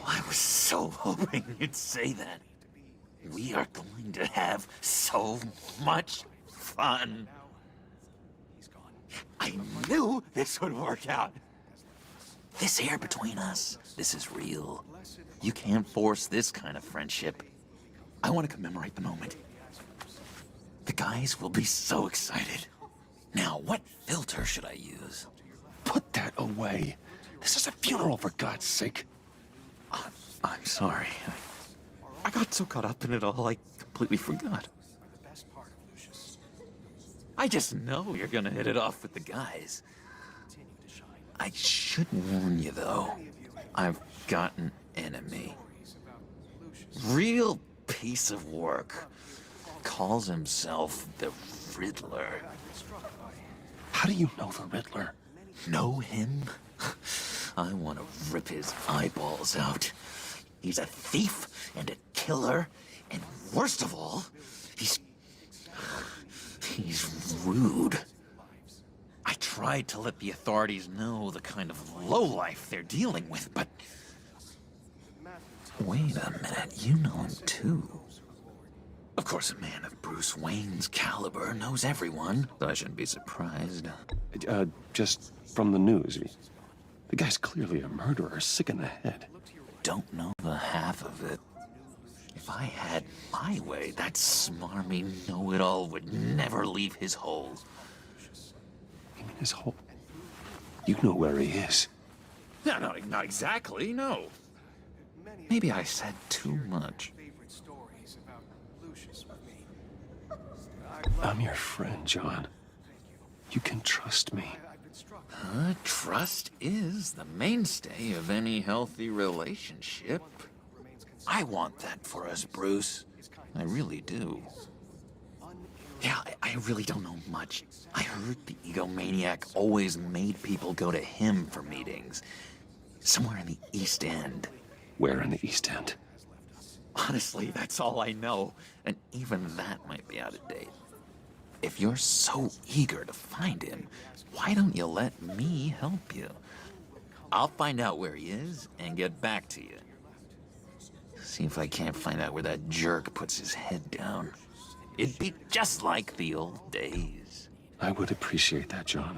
Speaker 18: I was so hoping you'd say that. We are going to have so much fun. I knew this would work out. This here between us, this is real. You can't force this kind of friendship. I want to commemorate the moment. The guys will be so excited. Now, what filter should I use?
Speaker 1: Put that away. This is a funeral, for God's sake.
Speaker 18: I'm sorry. I got so caught up in it all, I completely forgot. I just know you're gonna hit it off with the guys. I should warn you, though. I've got an enemy. Real piece of work. Calls himself the Riddler.
Speaker 1: How do you know the Riddler?
Speaker 18: Know him? I want to rip his eyeballs out. He's a thief and a killer, and worst of all, he's rude. I tried to let the authorities know the kind of lowlife they're dealing with, but... Wait a minute, you know him too. Of course, a man of Bruce Wayne's caliber knows everyone, so I shouldn't be surprised.
Speaker 1: Just from the news. The guy's clearly a murderer, sick in the head.
Speaker 18: Don't know the half of it. If I had my way, that smarmy know-it-all would never leave his hole.
Speaker 1: You mean his hole? You know where he is.
Speaker 18: No, not exactly, no. Maybe I said too much.
Speaker 1: I'm your friend, John. You can trust me.
Speaker 18: Trust is the mainstay of any healthy relationship. I want that for us, Bruce. I really do. Yeah, I really don't know much. I heard the egomaniac always made people go to him for meetings. Somewhere in the East End.
Speaker 1: Where in the East End?
Speaker 18: Honestly, that's all I know. And even that might be out of date. If you're so eager to find him, why don't you let me help you? I'll find out where he is and get back to you. See if I can't find out where that jerk puts his head down. It'd be just like the old days.
Speaker 1: I would appreciate that, John.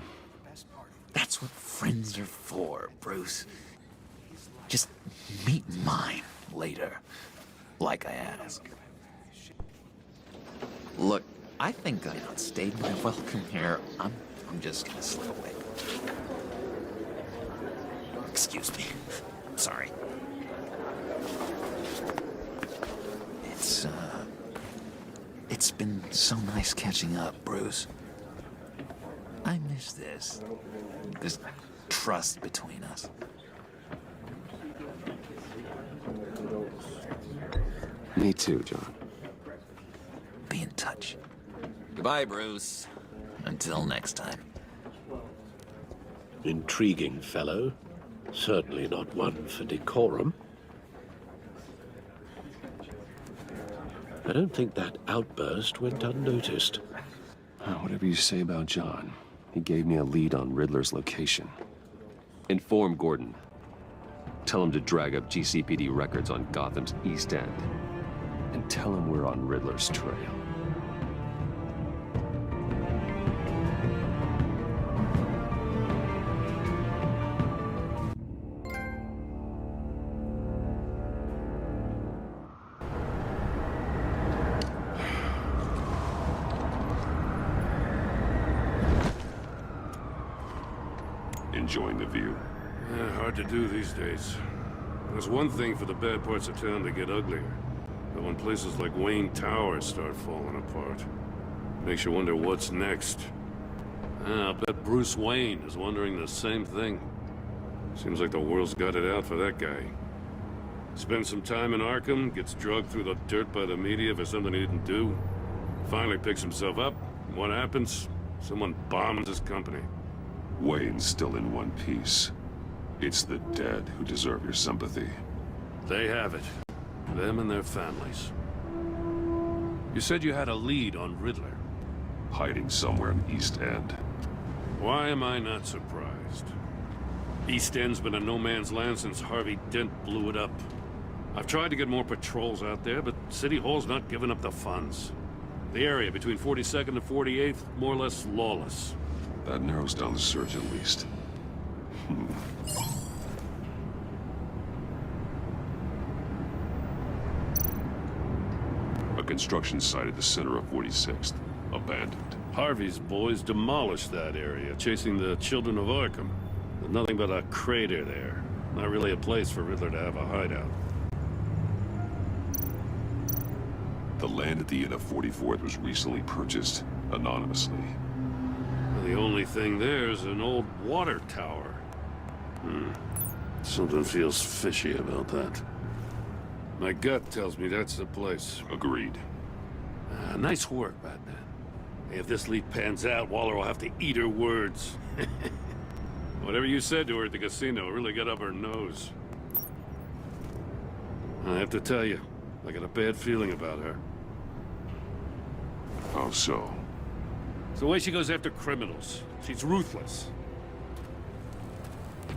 Speaker 18: That's what friends are for, Bruce. Just meet mine later, like I asked. Look, I think I outstayed my welcome here. I'm just gonna slip away. Excuse me. Sorry. It's been so nice catching up, Bruce. I miss this trust between us.
Speaker 1: Me too, John.
Speaker 18: Be in touch. Goodbye, Bruce. Until next time.
Speaker 8: Intriguing fellow. Certainly not one for decorum. I don't think that outburst went unnoticed.
Speaker 1: Whatever you say about John, he gave me a lead on Riddler's location. Inform Gordon. Tell him to drag up GCPD records on Gotham's East End. And tell him we're on Riddler's trail.
Speaker 9: Enjoying the view?
Speaker 3: Yeah, hard to do these days. There's one thing for the bad parts of town to get uglier. But when places like Wayne Tower start falling apart, makes you wonder what's next. I'll bet Bruce Wayne is wondering the same thing. Seems like the world's got it out for that guy. Spends some time in Arkham, gets drugged through the dirt by the media for something he didn't do. Finally picks himself up. What happens? Someone bombs his company.
Speaker 9: Wayne's still in one piece. It's the dead who deserve your sympathy.
Speaker 3: They have it. Them and their families. You said you had a lead on Riddler.
Speaker 9: Hiding somewhere in East End.
Speaker 3: Why am I not surprised? East End's been a no-man's land since Harvey Dent blew it up. I've tried to get more patrols out there, but City Hall's not giving up the funds. The area between 42nd and 48th, more or less lawless.
Speaker 9: That narrows down the search at least. A construction site at the center of 46th. Abandoned.
Speaker 3: Harvey's boys demolished that area, chasing the children of Arkham. There's nothing but a crater there. Not really a place for Riddler to have a hideout.
Speaker 9: The land at the end of 44th was recently purchased, anonymously.
Speaker 3: The only thing there is an old water tower. Something feels fishy about that. My gut tells me that's the place.
Speaker 9: Agreed.
Speaker 3: Nice work, Batman. If this lead pans out, Waller will have to eat her words. Whatever you said to her at the casino really got up her nose. I have to tell you, I got a bad feeling about her.
Speaker 9: How so?
Speaker 3: It's the way she goes after criminals. She's ruthless.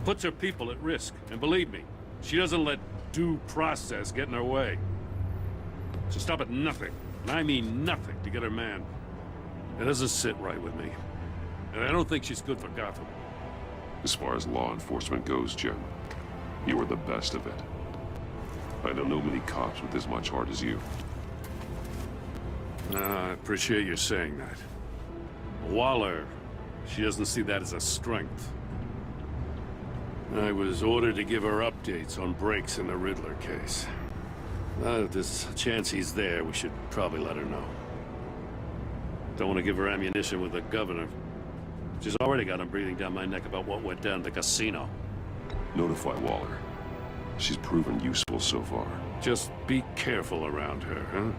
Speaker 3: Puts her people at risk. And believe me, she doesn't let due process get in her way. She'll stop at nothing, and I mean nothing, to get her man. It doesn't sit right with me. And I don't think she's good for Gotham.
Speaker 9: As far as law enforcement goes, Jim, you are the best of it. I don't know many cops with as much heart as you.
Speaker 3: I appreciate you saying that. Waller, she doesn't see that as a strength. I was ordered to give her updates on breaks in the Riddler case. If there's a chance he's there, we should probably let her know. Don't want to give her ammunition with the governor. She's already got him breathing down my neck about what went down at the casino.
Speaker 9: Notify Waller. She's proven useful so far.
Speaker 3: Just be careful around her, huh?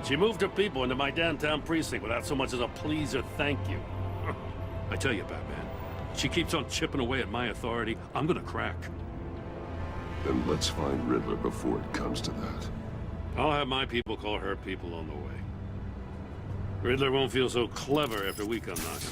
Speaker 3: She moved her people into my downtown precinct without so much as a please or thank you. I tell you, Batman, she keeps on chipping away at my authority, I'm gonna crack.
Speaker 9: Then let's find Riddler before it comes to that.
Speaker 3: I'll have my people call her people on the way. Riddler won't feel so clever after we come knocking.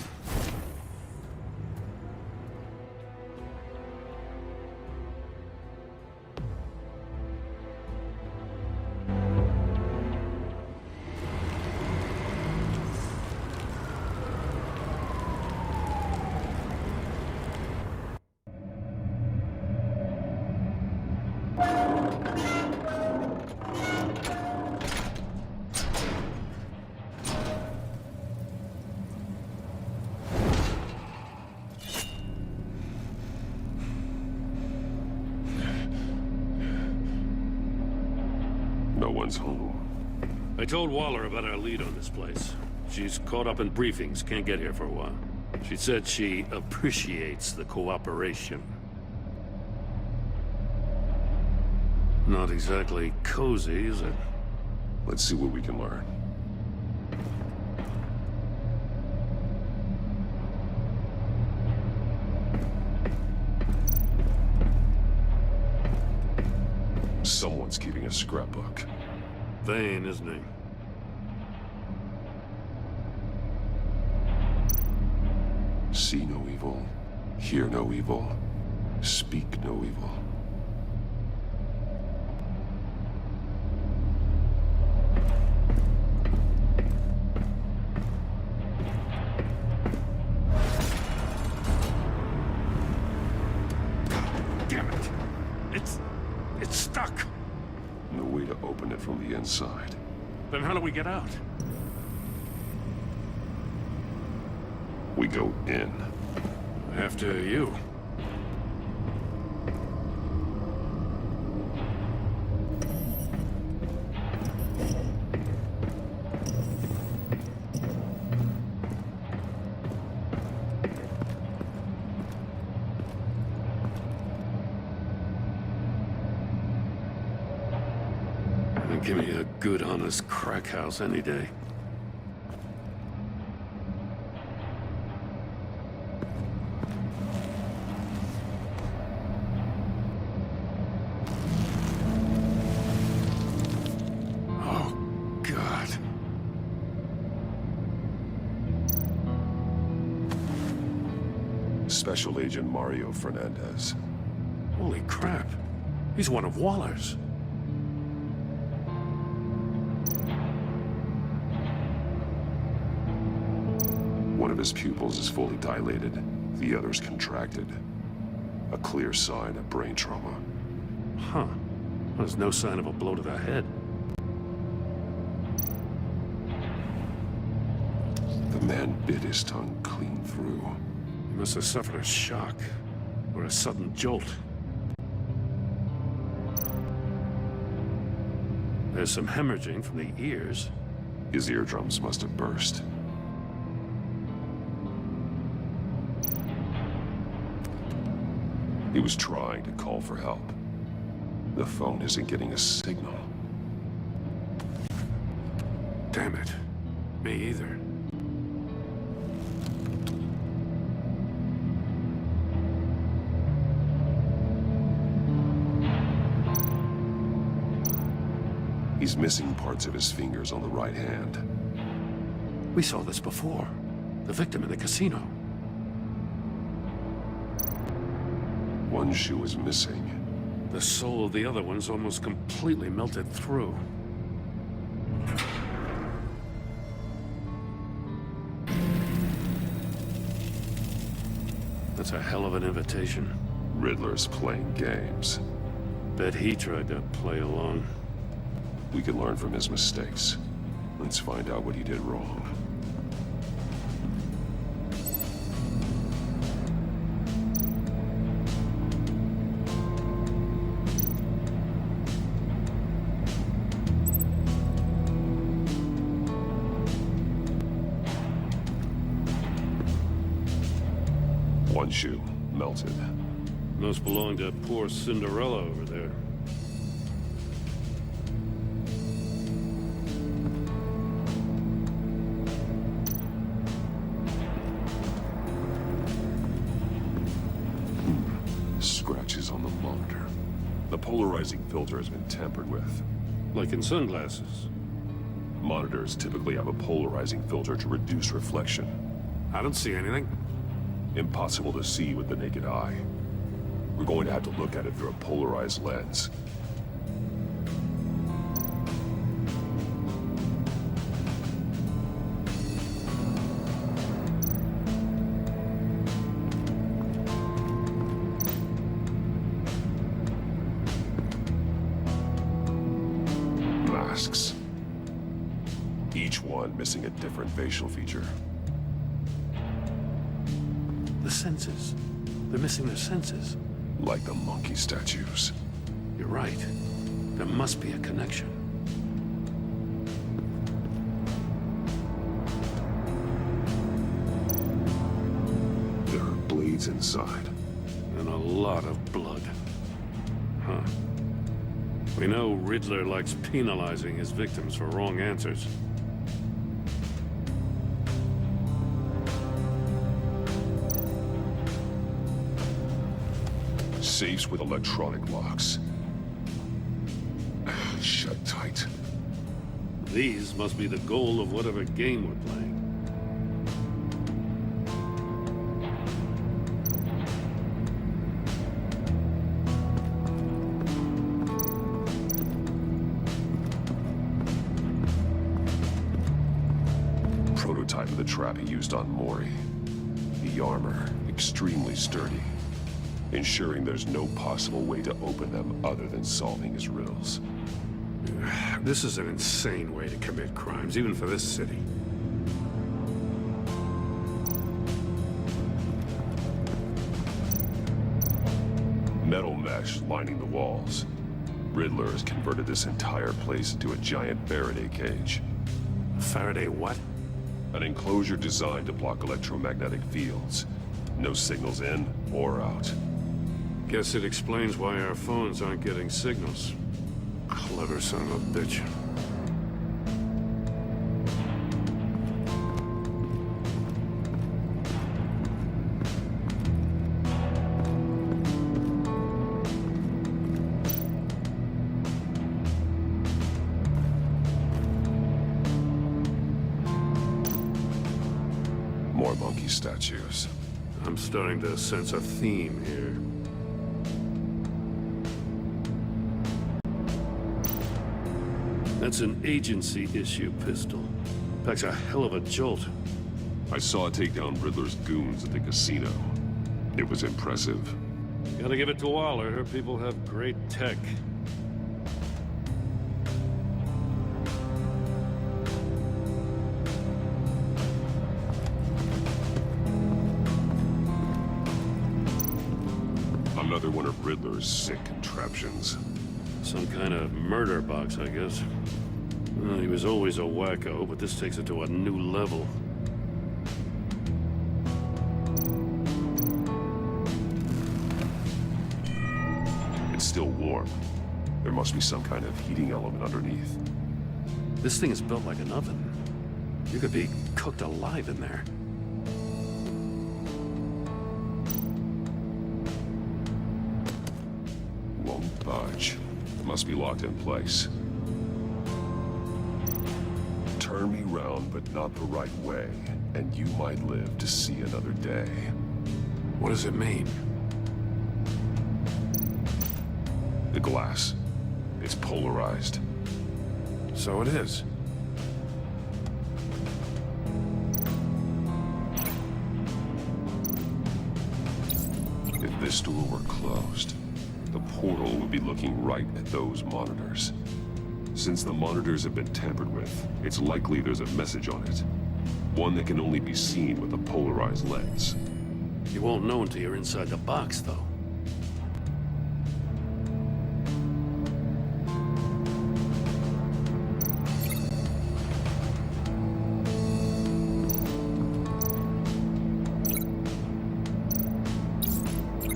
Speaker 9: No one's home.
Speaker 3: I told Waller about our lead on this place. She's caught up in briefings, can't get here for a while. She said she appreciates the cooperation. Not exactly cozy, is it?
Speaker 9: Let's see what we can learn. Someone's keeping a scrapbook.
Speaker 3: Vane, isn't he?
Speaker 9: See no evil, hear no evil.
Speaker 1: speak no evil.
Speaker 3: Damn it! It's stuck!
Speaker 1: No way to open it from the inside.
Speaker 3: Then how do we get out?
Speaker 1: We go in.
Speaker 3: After you. Give me a good, honest crack house any day. Oh, God.
Speaker 1: Special Agent Mario Fernandez.
Speaker 3: Holy crap. He's one of Waller's.
Speaker 1: One of his pupils is fully dilated, the other's contracted. A clear sign of brain trauma.
Speaker 3: Huh. There's no sign of a blow to the head.
Speaker 1: The man bit his tongue clean through.
Speaker 3: He must have suffered a shock, or a sudden jolt. There's some hemorrhaging from the ears.
Speaker 1: His eardrums must have burst. He was trying to call for help. The phone isn't getting a signal.
Speaker 3: Damn it. Me either.
Speaker 1: He's missing parts of his fingers on the right hand.
Speaker 3: We saw this before. The victim in the casino.
Speaker 1: One shoe is missing.
Speaker 3: The sole of the other one's almost completely melted through. That's a hell of an invitation.
Speaker 1: Riddler's playing games.
Speaker 3: Bet he tried to play along.
Speaker 1: We can learn from his mistakes. Let's find out what he did wrong. One shoe, melted.
Speaker 3: Must belong to poor Cinderella over there.
Speaker 1: Scratches on the monitor. The polarizing filter has been tampered with.
Speaker 3: Like in sunglasses.
Speaker 1: Monitors typically have a polarizing filter to reduce reflection.
Speaker 3: I don't see anything.
Speaker 1: Impossible to see with the naked eye. We're going to have to look at it through a polarized lens. Masks. Each one missing a different facial feature.
Speaker 3: The senses. They're missing their senses.
Speaker 1: Like the monkey statues.
Speaker 3: You're right. There must be a connection.
Speaker 1: There are bleeds inside.
Speaker 3: And a lot of blood. Huh. We know Riddler likes penalizing his victims for wrong answers.
Speaker 1: Safes with electronic locks. Shut tight.
Speaker 3: These must be the goal of whatever game we're playing.
Speaker 9: trap he used on Mori. The armor, extremely sturdy, ensuring there's no possible way to open them other than solving his riddles.
Speaker 3: This is an insane way to commit crimes, even for this city.
Speaker 9: Metal mesh lining the walls. Riddler has converted this entire place into a giant Faraday cage.
Speaker 3: Faraday what?
Speaker 9: An enclosure designed to block electromagnetic fields. No signals in or out.
Speaker 3: Guess it explains why our phones aren't getting signals. Clever son of a bitch.
Speaker 9: More monkey statues.
Speaker 3: I'm starting to sense a theme here. That's an agency-issue pistol. Packs a hell of a jolt.
Speaker 9: I saw it take down Riddler's goons at the casino. It was impressive.
Speaker 3: Gotta give it to Waller. Her people have great tech.
Speaker 9: Another one of Riddler's sick contraptions.
Speaker 3: Some kind of murder box, I guess. Well, he was always a wacko, but this takes it to a new level.
Speaker 9: It's still warm. There must be some kind of heating element underneath.
Speaker 3: This thing is built like an oven. You could be cooked alive in there.
Speaker 9: Won't budge. Must be locked in place. Turn me round, but not the right way, and you might live to see another day.
Speaker 3: What does it mean?
Speaker 9: The glass. It's polarized.
Speaker 3: So it is.
Speaker 9: If this door were closed, the portal would be looking right at those monitors. Since the monitors have been tampered with, it's likely there's a message on it. One that can only be seen with a polarized lens.
Speaker 3: You won't know until you're inside the box, though.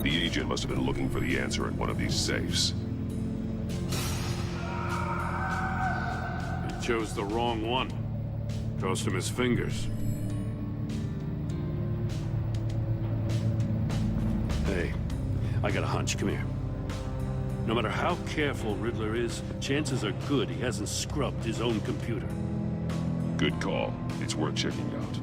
Speaker 9: The agent must have been looking for the answer in one of these safes.
Speaker 3: He chose the wrong one. Cost him his fingers. Hey, I got a hunch. Come here. No matter how careful Riddler is, chances are good he hasn't scrubbed his own computer.
Speaker 9: Good call. It's worth checking out.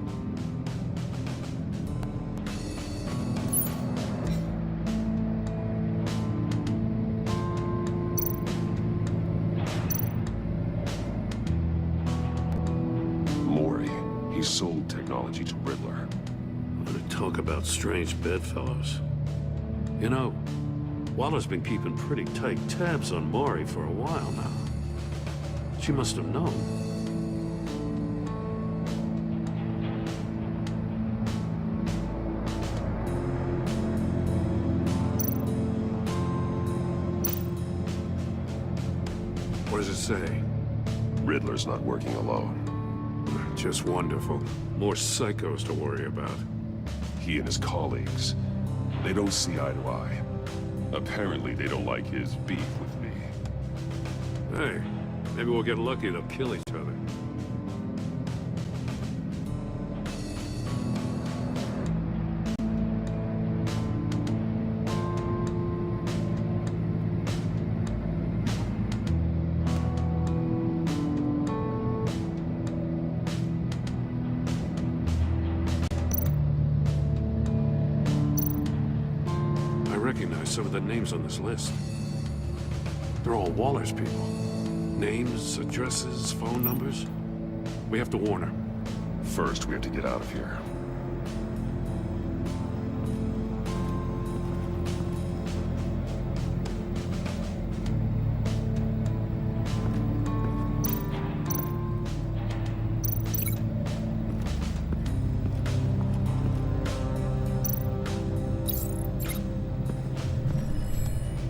Speaker 9: Mori, he sold technology to Riddler.
Speaker 3: Talk about strange bedfellows. You know, Waller's been keeping pretty tight tabs on Mori for a while now. She must have known. What does it say?
Speaker 9: Riddler's not working alone.
Speaker 3: Just wonderful. More psychos to worry about.
Speaker 9: He and his colleagues, they don't see eye to eye. Apparently, they don't like his beef with me.
Speaker 3: Hey, maybe we'll get lucky they'll kill each other. Some of the names on this list. They're all Waller's people. Names, addresses, phone numbers. We have to warn her.
Speaker 9: First, we have to get out of here.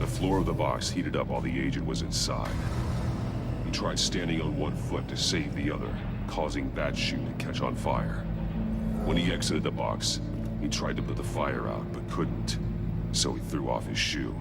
Speaker 9: The floor of the box heated up while the agent was inside. He tried standing on one foot to save the other, causing that shoe to catch on fire. When he exited the box, he tried to put the fire out, but couldn't, so he threw off his shoe.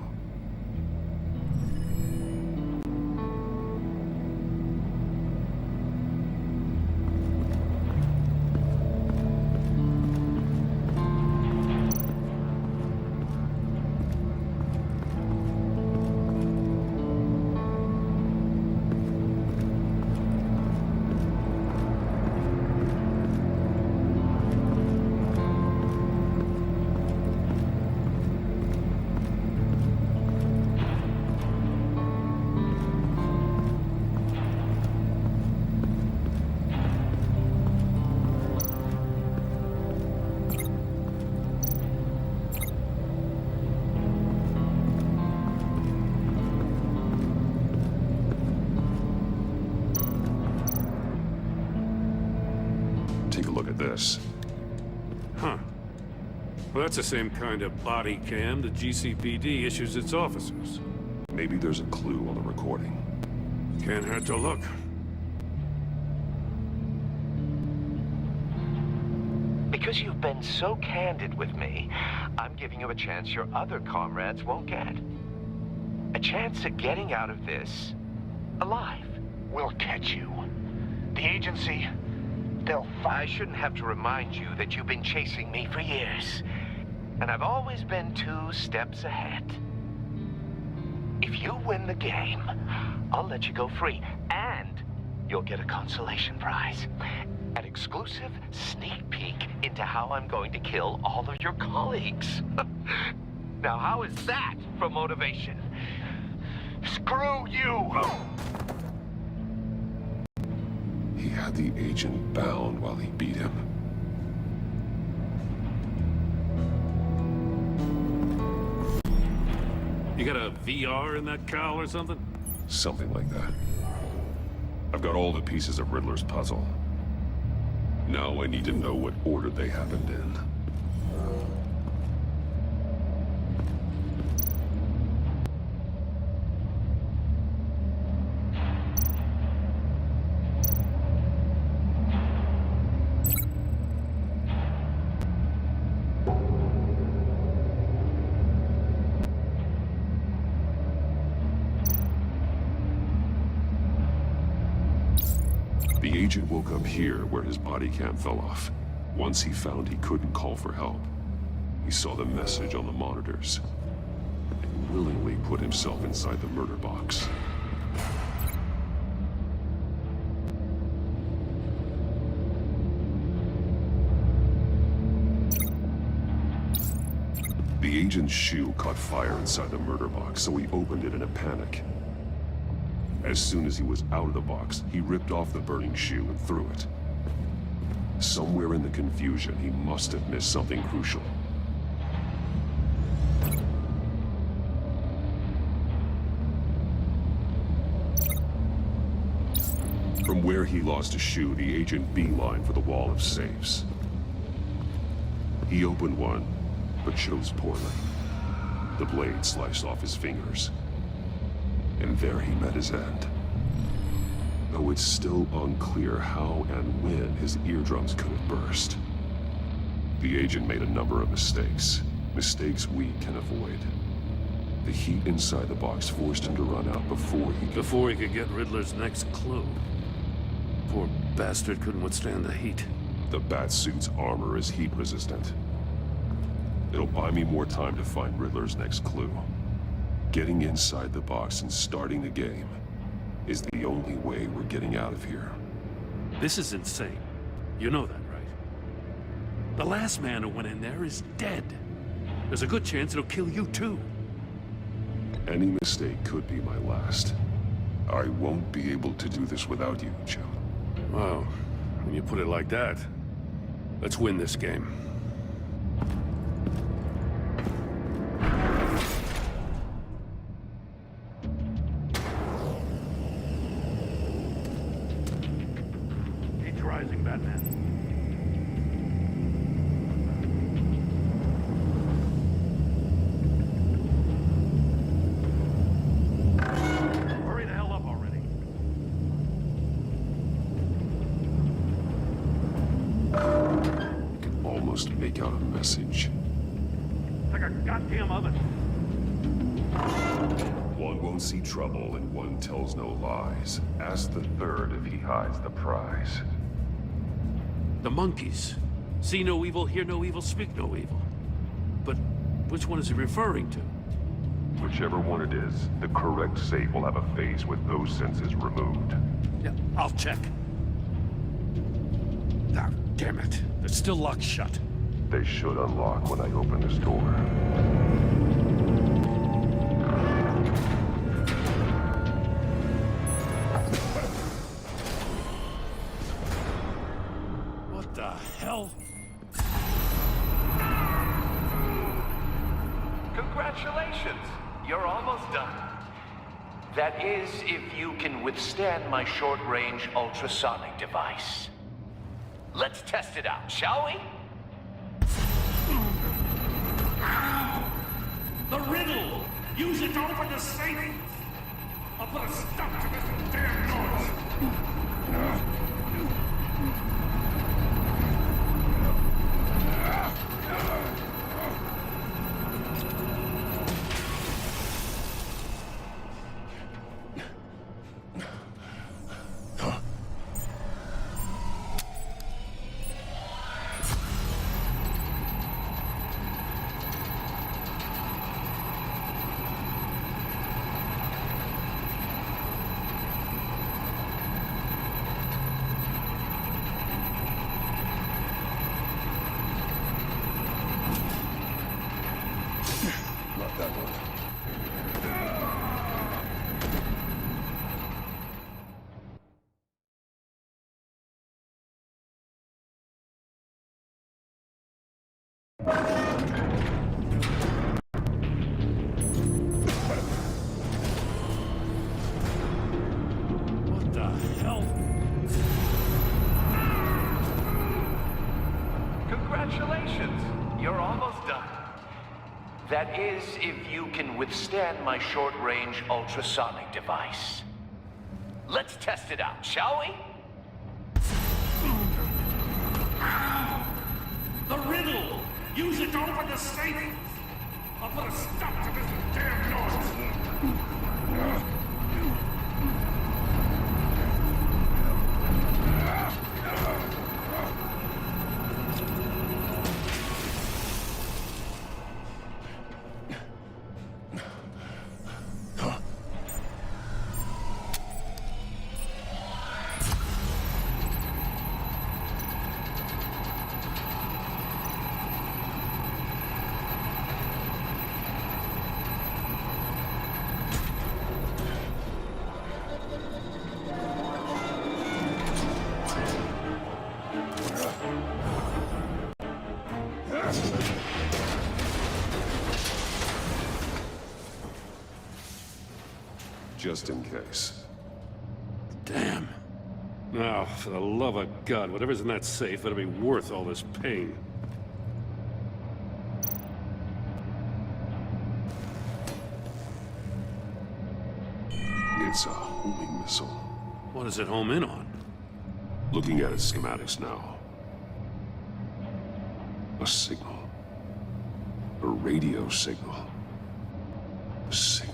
Speaker 9: Take a look at this.
Speaker 3: Huh. Well, that's the same kind of body cam the GCPD issues its officers.
Speaker 9: Maybe there's a clue on the recording.
Speaker 3: Can't hurt to look.
Speaker 5: Because you've been so candid with me, I'm giving you a chance your other comrades won't get. A chance at getting out of this alive.
Speaker 2: We'll catch you. The agency, they'll
Speaker 5: I shouldn't have to remind you that you've been chasing me for years. And I've always been 2 steps ahead. If you win the game, I'll let you go free. And you'll get a consolation prize. An exclusive sneak peek into how I'm going to kill all of your colleagues. Now, how is that for motivation? Screw you!
Speaker 9: He had the agent bound while he beat him.
Speaker 3: You got a VR in that cowl or something?
Speaker 9: Something like that. I've got all the pieces of Riddler's puzzle. Now I need to know what order they happened in. The agent woke up here where his body cam fell off. Once he found he couldn't call for help, he saw the message on the monitors and willingly put himself inside the murder box. The agent's shoe caught fire inside the murder box, so he opened it in a panic. As soon as he was out of the box, he ripped off the burning shoe and threw it. Somewhere in the confusion, he must have missed something crucial. From where he lost a shoe, the agent beelined for the wall of safes. He opened one, but chose poorly. The blade sliced off his fingers. And there he met his end. Though it's still unclear how and when his eardrums could have burst. The agent made a number of mistakes. Mistakes we can avoid. The heat inside the box forced him to run out before he could
Speaker 3: get Riddler's next clue. Poor bastard couldn't withstand the heat.
Speaker 9: The Batsuit's armor is heat resistant. It'll buy me more time to find Riddler's next clue. Getting inside the box and starting the game is the only way we're getting out of here.
Speaker 3: This is insane. You know that, right? The last man who went in there is dead. There's a good chance it'll kill you too.
Speaker 9: Any mistake could be my last. I won't be able to do this without you, Jim.
Speaker 3: Wow, when you put it like that, Let's win this game.
Speaker 10: He's rising, Batman. Hurry the hell up already.
Speaker 9: I can almost make out a message.
Speaker 10: It's like a goddamn oven.
Speaker 9: One won't see trouble and one tells no lies. Ask the third if he hides the prize.
Speaker 3: The monkeys. See no evil, hear no evil, speak no evil. But which one is he referring to?
Speaker 9: Whichever one it is, the correct safe will have a phase with those senses removed.
Speaker 3: Yeah, I'll check. Ah, damn it. They're still locked shut.
Speaker 9: They should unlock when I open this door.
Speaker 3: What the hell?
Speaker 5: Congratulations! You're almost done. That is, if you can withstand my short-range ultrasonic device. Let's test it out, shall we?
Speaker 10: The riddle! Use it to open the safe! I'll put a stop to this damn noise!
Speaker 9: Not that one.
Speaker 3: What the hell?
Speaker 5: Congratulations! You're almost done. That is, if you can withstand my short-range ultrasonic device. Let's test it out, shall we?
Speaker 10: The riddle! Use it to open the safe! I'll put a stop to this damn noise!
Speaker 9: Just in case.
Speaker 3: Damn. Now, for the love of God, whatever's in that safe better be worth all this pain.
Speaker 9: It's a homing missile.
Speaker 3: What does it home in on?
Speaker 9: Looking at its schematics now. A signal. A radio signal. A signal.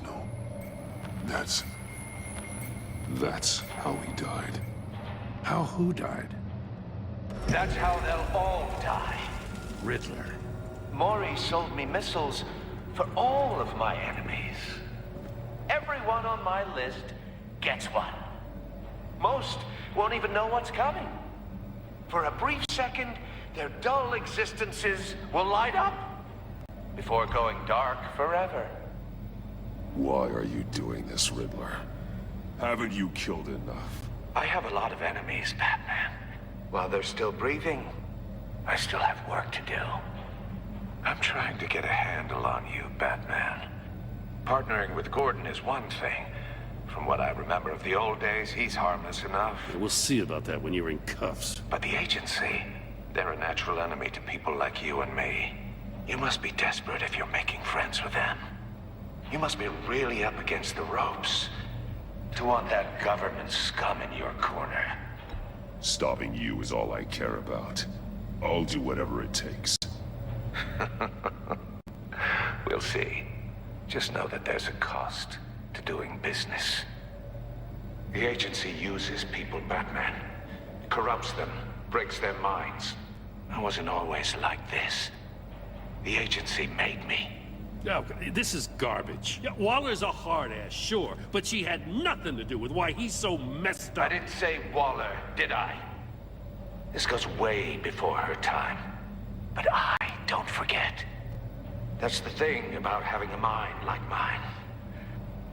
Speaker 9: That's how he died.
Speaker 3: How who died?
Speaker 5: That's how they'll all die.
Speaker 3: Riddler.
Speaker 5: Maury sold me missiles for all of my enemies. Everyone on my list gets one. Most won't even know what's coming. For a brief second, their dull existences will light up before going dark forever.
Speaker 9: Why are you doing this, Riddler? Haven't you killed enough?
Speaker 5: I have a lot of enemies, Batman. While they're still breathing, I still have work to do. I'm trying to get a handle on you, Batman. Partnering with Gordon is one thing. From what I remember of the old days, he's harmless enough.
Speaker 3: We'll see about that when you're in cuffs.
Speaker 5: But the agency, they're a natural enemy to people like you and me. You must be desperate if you're making friends with them. You must be really up against the ropes to want that government scum in your corner.
Speaker 9: Stopping you is all I care about. I'll do whatever it takes.
Speaker 5: We'll see. Just know that there's a cost to doing business. The agency uses people, Batman. Corrupts them, breaks their minds. I wasn't always like this. The agency made me.
Speaker 3: Oh, this is garbage. Yeah, Waller's a hard ass, sure, but she had nothing to do with why he's so messed up.
Speaker 5: I didn't say Waller, did I? This goes way before her time. But I don't forget. That's the thing about having a mind like mine.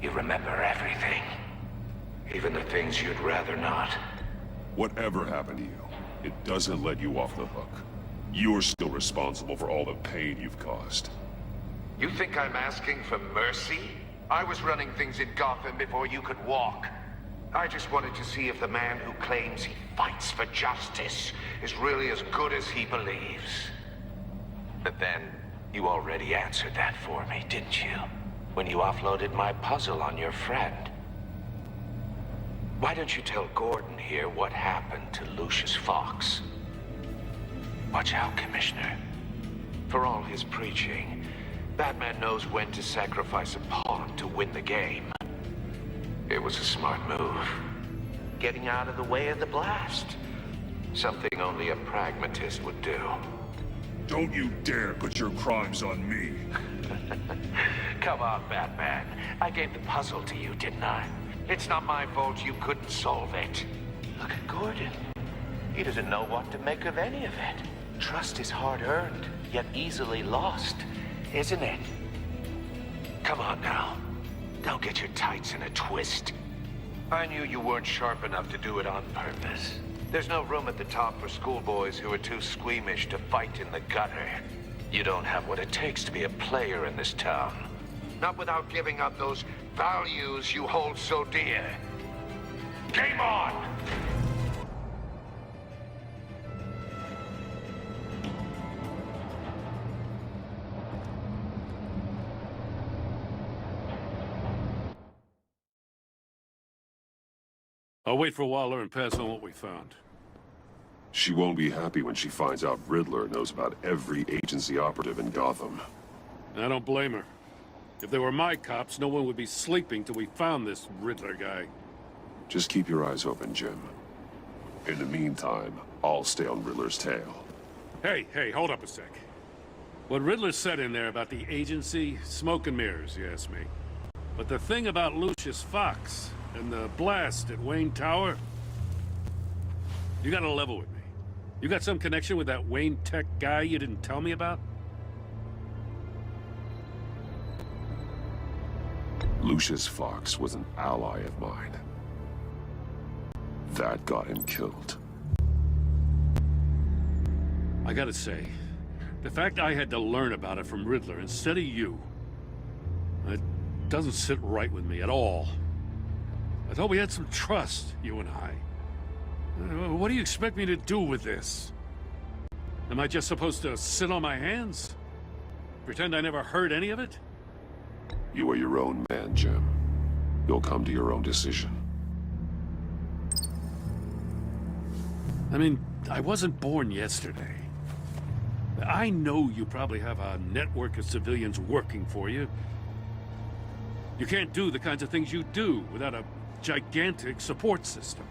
Speaker 5: You remember everything. Even the things you'd rather not.
Speaker 9: Whatever happened to you, it doesn't let you off the hook. You're still responsible for all the pain you've caused.
Speaker 5: You think I'm asking for mercy? I was running things in Gotham before you could walk. I just wanted to see if the man who claims he fights for justice is really as good as he believes. But then, you already answered that for me, didn't you? When you offloaded my puzzle on your friend. Why don't you tell Gordon here what happened to Lucius Fox? Watch out, Commissioner. For all his preaching, Batman knows when to sacrifice a pawn to win the game. It was a smart move. Getting out of the way of the blast. Something only a pragmatist would do.
Speaker 9: Don't you dare put your crimes on me.
Speaker 5: Come on, Batman. I gave the puzzle to you, didn't I? It's not my fault you couldn't solve it. Look at Gordon. He doesn't know what to make of any of it. Trust is hard-earned, yet easily lost, isn't it? Come on now. Don't get your tights in a twist. I knew you weren't sharp enough to do it on purpose. There's no room at the top for schoolboys who are too squeamish to fight in the gutter. You don't have what it takes to be a player in this town. Not without giving up those values you hold so dear. Game on!
Speaker 3: I'll wait for Waller and pass on what we found.
Speaker 9: She won't be happy when she finds out Riddler knows about every agency operative in Gotham.
Speaker 3: I don't blame her. If they were my cops, no one would be sleeping till we found this Riddler guy.
Speaker 9: Just keep your eyes open, Jim. In the meantime, I'll stay on Riddler's tail.
Speaker 3: Hey, hold up a sec. What Riddler said in there about the agency, smoke and mirrors, you ask me. But the thing about Lucius Fox and the blast at Wayne Tower, you gotta level with me. You got some connection with that Wayne Tech guy you didn't tell me about?
Speaker 9: Lucius Fox was an ally of mine. That got him killed.
Speaker 3: I gotta say, the fact I had to learn about it from Riddler instead of you, it doesn't sit right with me at all. I thought we had some trust, you and I. What do you expect me to do with this? Am I just supposed to sit on my hands? Pretend I never heard any of it?
Speaker 9: You are your own man, Jim. You'll come to your own decision.
Speaker 3: I mean, I wasn't born yesterday. I know you probably have a network of civilians working for you. You can't do the kinds of things you do without a gigantic support system.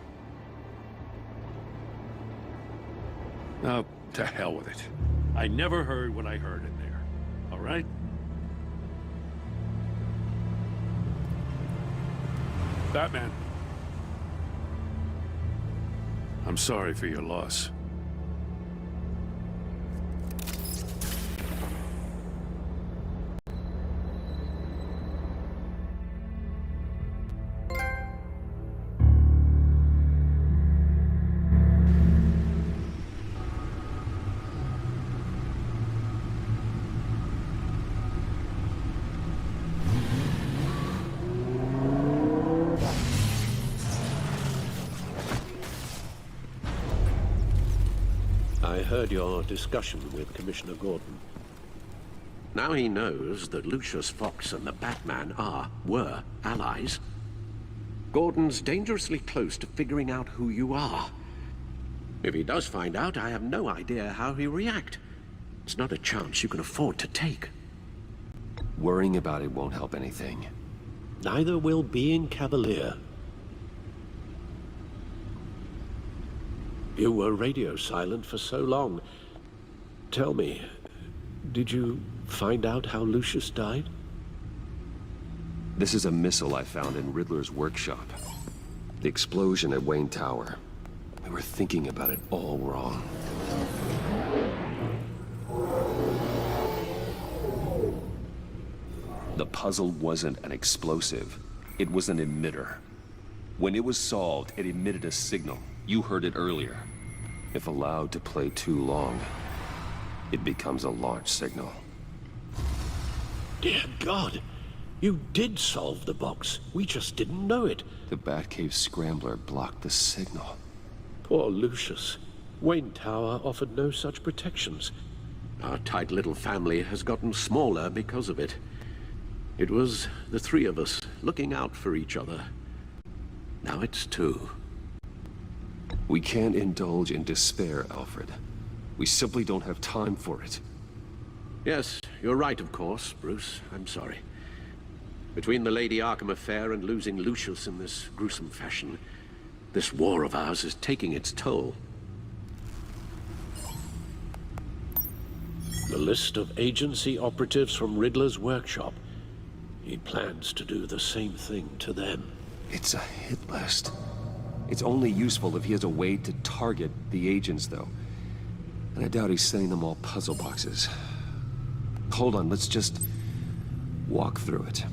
Speaker 3: Oh, to hell with it. I never heard what I heard in there. All right? Batman. I'm sorry for your loss.
Speaker 8: I heard your discussion with Commissioner Gordon. Now he knows that Lucius Fox and the Batman were allies. Gordon's dangerously close to figuring out who you are. If he does find out, I have no idea how he'll react. It's not a chance you can afford to take.
Speaker 1: Worrying about it won't help anything.
Speaker 8: Neither will being cavalier. You were radio silent for so long. Tell me, did you find out how Lucius died?
Speaker 1: This is a missile I found in Riddler's workshop. The explosion at Wayne Tower. We were thinking about it all wrong. The puzzle wasn't an explosive. It was an emitter. When it was solved, it emitted a signal. You heard it earlier. If allowed to play too long, it becomes a launch signal.
Speaker 8: Dear God! You did solve the box. We just didn't know it.
Speaker 1: The Batcave scrambler blocked the signal.
Speaker 8: Poor Lucius. Wayne Tower offered no such protections. Our tight little family has gotten smaller because of it. It was the three of us looking out for each other. Now it's two.
Speaker 1: We can't indulge in despair, Alfred. We simply don't have time for it.
Speaker 8: Yes, you're right, of course, Bruce. I'm sorry. Between the Lady Arkham affair and losing Lucius in this gruesome fashion, this war of ours is taking its toll. The list of agency operatives from Riddler's workshop. He plans to do the same thing to them.
Speaker 1: It's a hit list. It's only useful if he has a way to target the agents, though. And I doubt he's sending them all puzzle boxes. Hold on, let's just walk through it.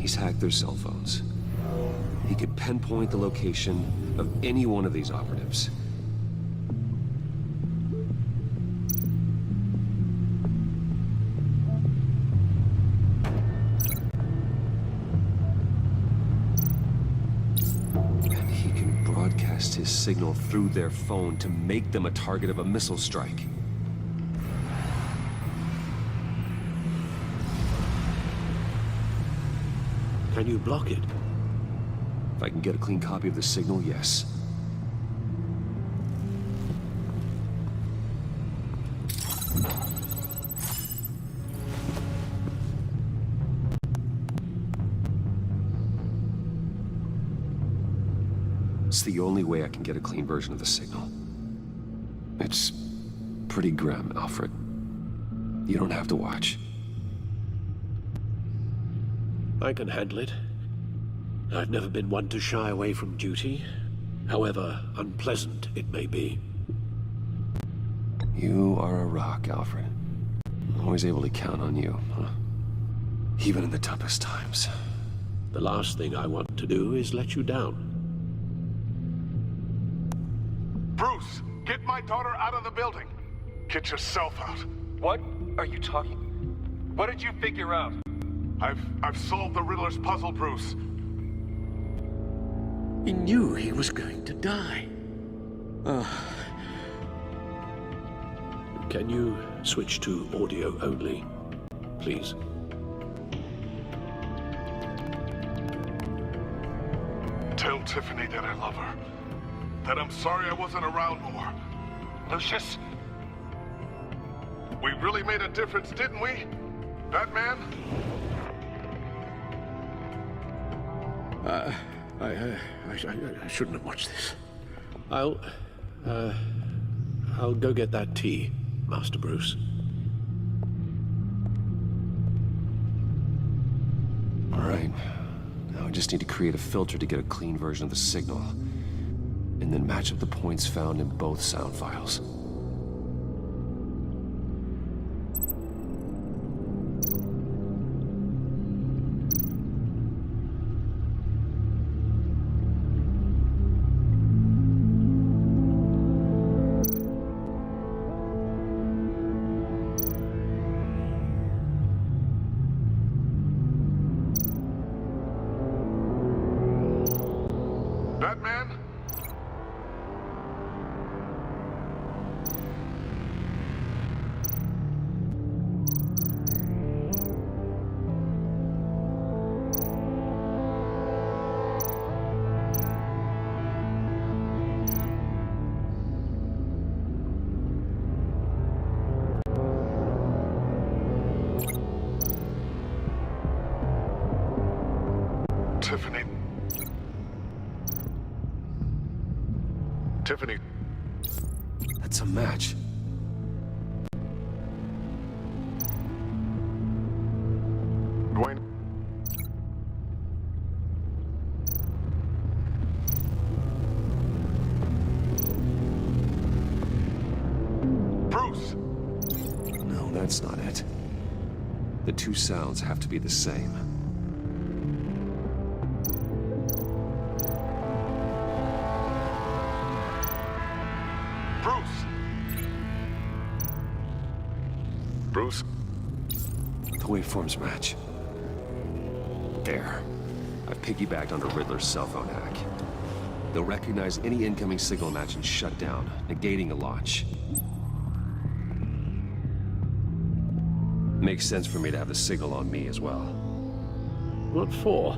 Speaker 1: He's hacked their cell phones. He could pinpoint the location of any one of these operatives. And he can broadcast his signal through their phone to make them a target of a missile strike.
Speaker 8: Can you block it?
Speaker 1: If I can get a clean copy of the signal, yes. It's the only way I can get a clean version of the signal. It's pretty grim, Alfred. You don't have to watch.
Speaker 8: I can handle it. I've never been one to shy away from duty, however unpleasant it may be.
Speaker 1: You are a rock, Alfred. I'm always able to count on you, huh? Even in the toughest times.
Speaker 8: The last thing I want to do is let you down.
Speaker 10: Bruce, get my daughter out of the building. Get yourself out.
Speaker 19: What are you talking? What did you figure out?
Speaker 10: I've solved the Riddler's puzzle, Bruce.
Speaker 8: He knew he was going to die. Can you switch to audio only, please?
Speaker 10: Tell Tiffany that I love her. That I'm sorry I wasn't around more.
Speaker 19: Lucius?
Speaker 10: We really made a difference, didn't we? Batman?
Speaker 8: I shouldn't have watched this. I'll go get that tea, Master Bruce.
Speaker 1: All right. Now I just need to create a filter to get a clean version of the signal, and then match up the points found in both sound files.
Speaker 9: Tiffany.
Speaker 1: That's a match.
Speaker 9: Dwayne. Bruce!
Speaker 1: No, that's not it. The two sounds have to be the same.
Speaker 9: Bruce?
Speaker 1: The waveforms match. There. I've piggybacked onto Riddler's cell phone hack. They'll recognize any incoming signal match and shut down, negating a launch. Makes sense for me to have the signal on me as well.
Speaker 8: What for?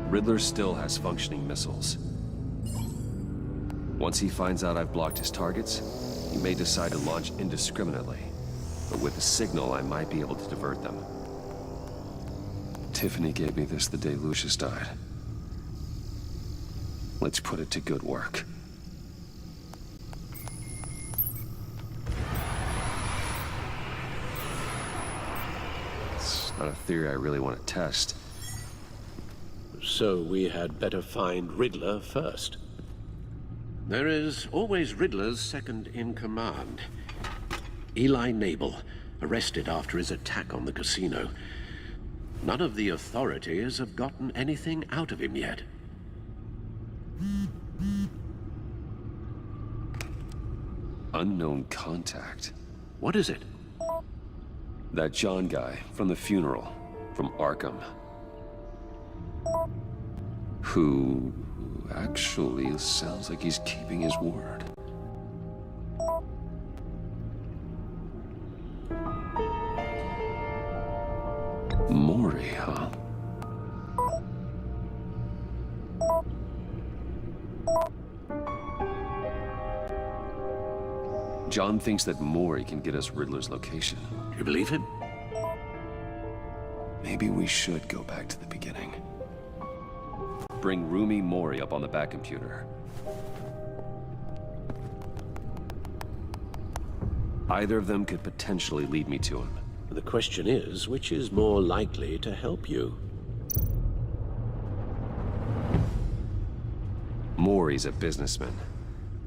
Speaker 1: Riddler still has functioning missiles. Once he finds out I've blocked his targets, he may decide to launch indiscriminately. But with the signal, I might be able to divert them. Tiffany gave me this the day Lucius died. Let's put it to good work. It's not a theory I really want to test.
Speaker 8: So we had better find Riddler first. There is always Riddler's second in command. Eli Nabel, arrested after his attack on the casino. None of the authorities have gotten anything out of him yet.
Speaker 1: Unknown contact.
Speaker 8: What is it?
Speaker 1: That John guy from the funeral, from Arkham. Who actually sounds like he's keeping his word. Mori, huh? John thinks that Mori can get us Riddler's location.
Speaker 8: You believe him?
Speaker 1: Maybe we should go back to the beginning. Bring Rumi Mori up on the back computer. Either of them could potentially lead me to him.
Speaker 8: The question is, which is more likely to help you?
Speaker 1: Mori's a businessman.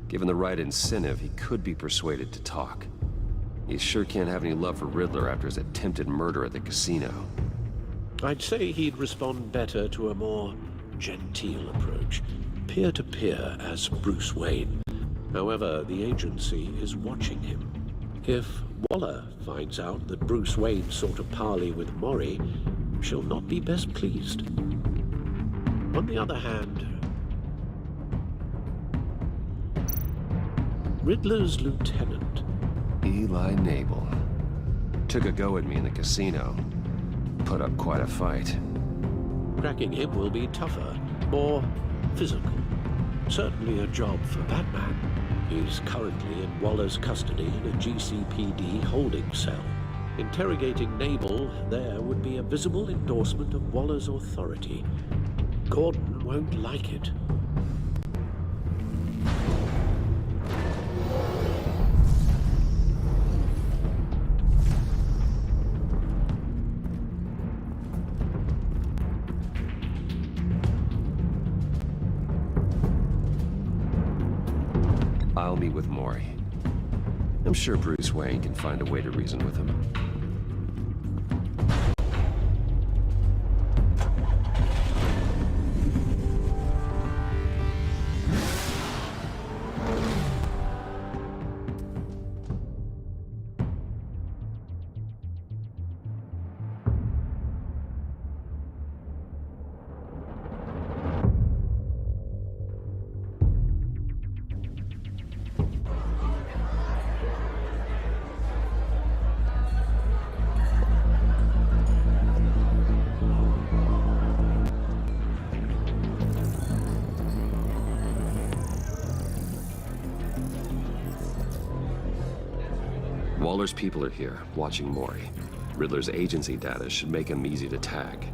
Speaker 1: Given the right incentive, he could be persuaded to talk. He sure can't have any love for Riddler after his attempted murder at the casino.
Speaker 8: I'd say he'd respond better to a more genteel approach, peer-to-peer as Bruce Wayne. However, the agency is watching him. If Waller finds out that Bruce Wayne sought a parley with Mori, she'll not be best pleased. On the other hand, Riddler's lieutenant,
Speaker 1: Eli Nabel, took a go at me in the casino. Put up quite a fight.
Speaker 8: cracking him will be tougher, more physical. Certainly a job for Batman. He's currently in Waller's custody in a GCPD holding cell. Interrogating Nabel there would be a visible endorsement of Waller's authority. Gordon won't like it.
Speaker 1: I'll meet with Mori. I'm sure Bruce Wayne can find a way to reason with him. Waller's people are here, watching Mori. Riddler's agency data should make him easy to tag.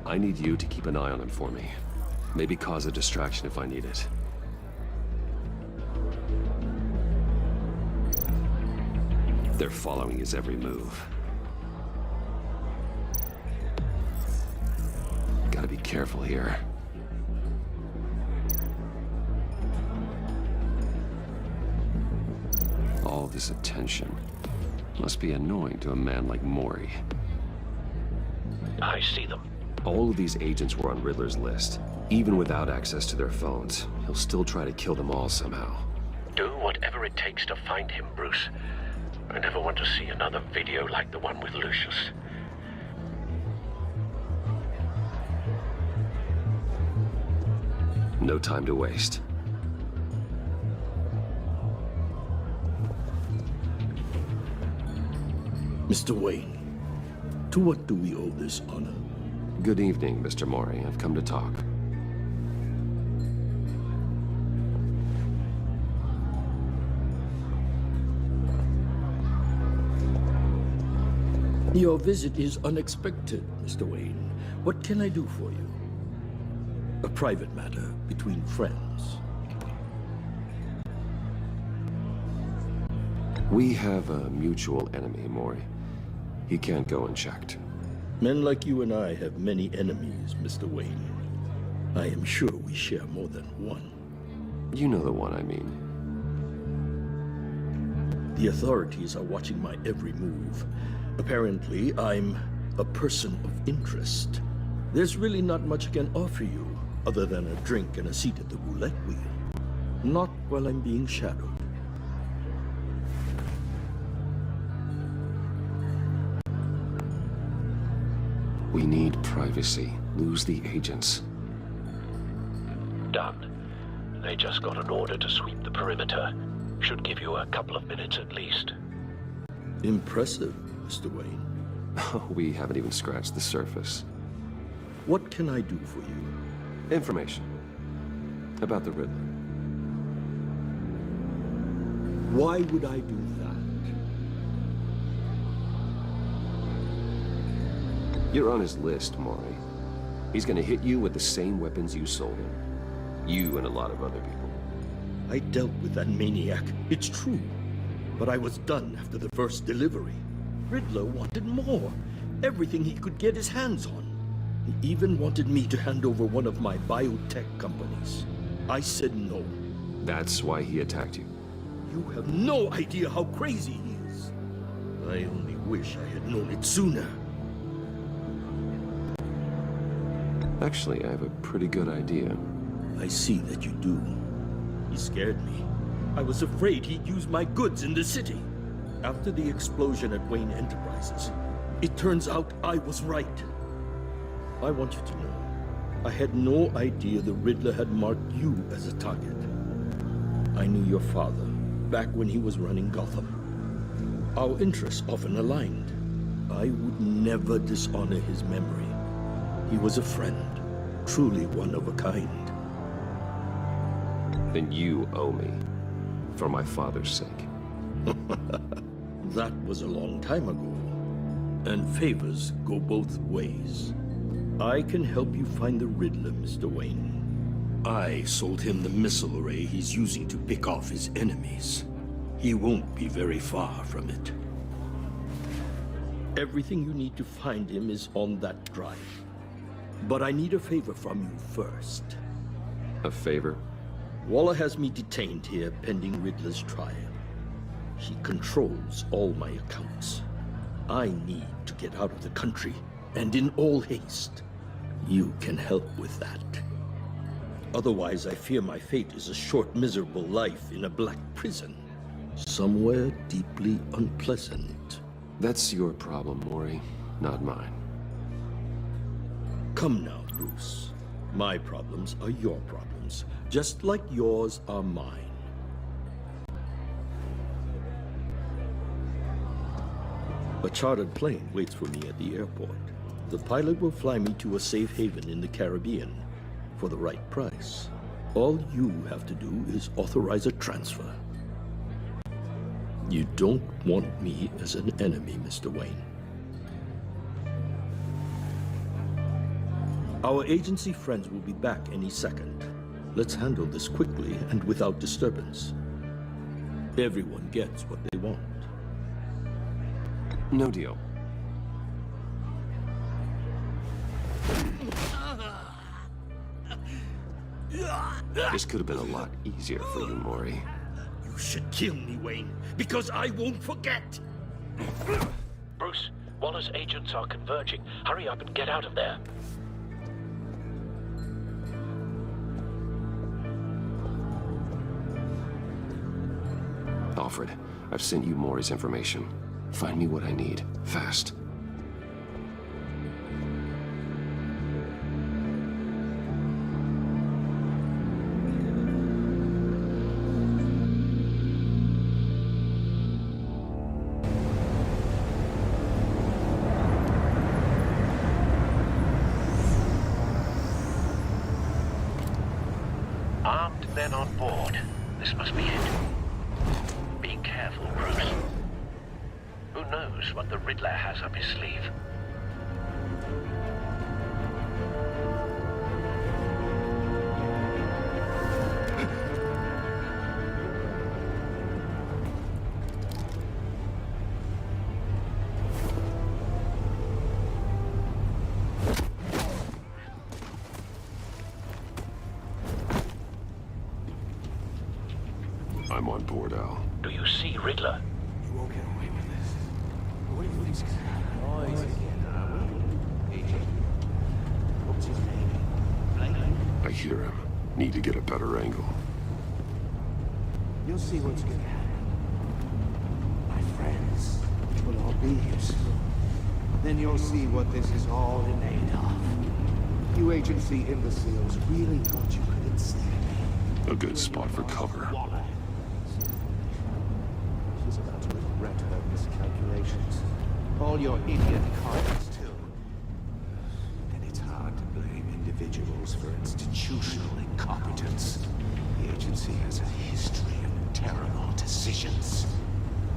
Speaker 1: I need you to keep an eye on him for me. Maybe cause a distraction if I need it. They're following his every move. Gotta be careful here. All this attention must be annoying to a man like Mori.
Speaker 4: I see them.
Speaker 1: All of these agents were on Riddler's list. Even without access to their phones, he'll still try to kill them all somehow.
Speaker 4: Do whatever it takes to find him, Bruce. I never want to see another video like the one with Lucius.
Speaker 1: No time to waste.
Speaker 20: Mr. Wayne, to what do we owe this honor?
Speaker 1: Good evening, Mr. Mori. I've come to talk.
Speaker 20: Your visit is unexpected, Mr. Wayne. What can I do for you? A private matter between friends.
Speaker 1: We have a mutual enemy, Mori. He can't go unchecked.
Speaker 20: Men like you and I have many enemies, Mr. Wayne. I am sure we share more than one.
Speaker 1: You know the one I mean.
Speaker 20: The authorities are watching my every move. Apparently, I'm a person of interest. There's really not much I can offer you, other than a drink and a seat at the roulette wheel. Not while I'm being shadowed.
Speaker 1: We need privacy. Lose the agents.
Speaker 4: Done. They just got an order to sweep the perimeter. Should give you a couple of minutes at least.
Speaker 20: Impressive, Mr. Wayne.
Speaker 1: We haven't even scratched the surface.
Speaker 20: What can I do for you?
Speaker 1: Information. About the Riddler.
Speaker 20: Why would I do that?
Speaker 1: You're on his list, Mori. He's gonna hit you with the same weapons you sold him. You and a lot of other people.
Speaker 20: I dealt with that maniac, it's true. But I was done after the first delivery. Riddler wanted more. Everything he could get his hands on. He even wanted me to hand over one of my biotech companies. I said no.
Speaker 1: That's why he attacked you.
Speaker 20: You have no idea how crazy he is. I only wish I had known it sooner.
Speaker 1: Actually, I have a pretty good idea.
Speaker 20: I see that you do. He scared me. I was afraid he'd use my goods in the city. After the explosion at Wayne Enterprises, it turns out I was right. I want you to know, I had no idea the Riddler had marked you as a target. I knew your father back when he was running Gotham. Our interests often aligned. I would never dishonor his memory. He was a friend, truly one of a kind.
Speaker 1: Then you owe me, for my father's sake.
Speaker 20: That was a long time ago, and favors go both ways. I can help you find the Riddler, Mr. Wayne. I sold him the missile array he's using to pick off his enemies. He won't be very far from it. Everything you need to find him is on that drive. But I need a favor from you first.
Speaker 1: A favor?
Speaker 20: Waller has me detained here pending Riddler's trial. He controls all my accounts. I need to get out of the country, and in all haste. You can help with that. Otherwise, I fear my fate is a short, miserable life in a black prison. Somewhere deeply unpleasant.
Speaker 1: That's your problem, Mori, not mine.
Speaker 20: Come now, Bruce. My problems are your problems, just like yours are mine. A chartered plane waits for me at the airport. The pilot will fly me to a safe haven in the Caribbean for the right price. All you have to do is authorize a transfer. You don't want me as an enemy, Mr. Wayne. Our agency friends will be back any second. Let's handle this quickly and without disturbance. Everyone gets what they want.
Speaker 1: No deal. This could have been a lot easier for you, Maury.
Speaker 20: You should kill me, Wayne, because I won't forget.
Speaker 4: Bruce, Waller's agents are converging. Hurry up and get out of there.
Speaker 1: Alfred, I've sent you Maury's information. Find me what I need, fast.
Speaker 4: Armed men on board. This must be it. Be careful, Bruce. Who knows what the Riddler has up his sleeve?
Speaker 1: I'm on board, Al.
Speaker 4: Do you see Riddler?
Speaker 16: You won't get away with this. What do you think's gonna happen?
Speaker 7: What's his name?
Speaker 1: I hear him. Need to get a better angle.
Speaker 7: You'll see what's gonna happen. My friends will all be here soon. Then you'll see what this is all in aid of. You agency imbeciles really thought you could ensnare me.
Speaker 1: A good spot for cover.
Speaker 7: She's about to regret her miscalculations. All your idiot comments, too. And it's hard to blame individuals for institutional incompetence. The agency has a history of terrible decisions.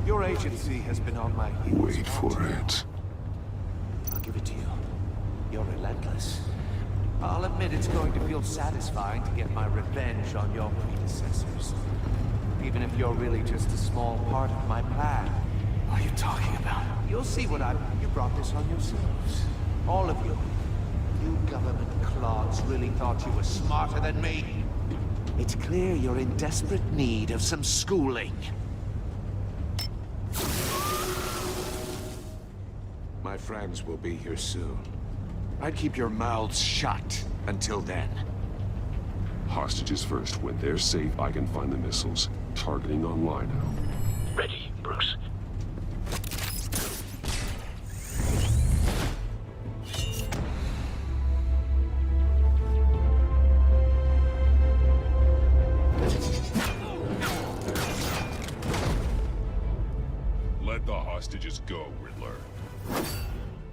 Speaker 7: Your agency has been on my heels.
Speaker 1: Wait for it.
Speaker 7: I'll give it to you. You're relentless. I'll admit it's going to feel satisfying to get my revenge on your predecessors. Even if you're really just a small part of my plan.
Speaker 16: What are you talking about?
Speaker 7: You'll see what you brought this on yourselves. All of you. You government clods really thought you were smarter than me. It's clear you're in desperate need of some schooling. My friends will be here soon. I'd keep your mouths shut until then.
Speaker 1: Hostages first. When they're safe, I can find the missiles. Targeting on Lino.
Speaker 4: Ready, Bruce.
Speaker 9: Let the hostages go, Riddler.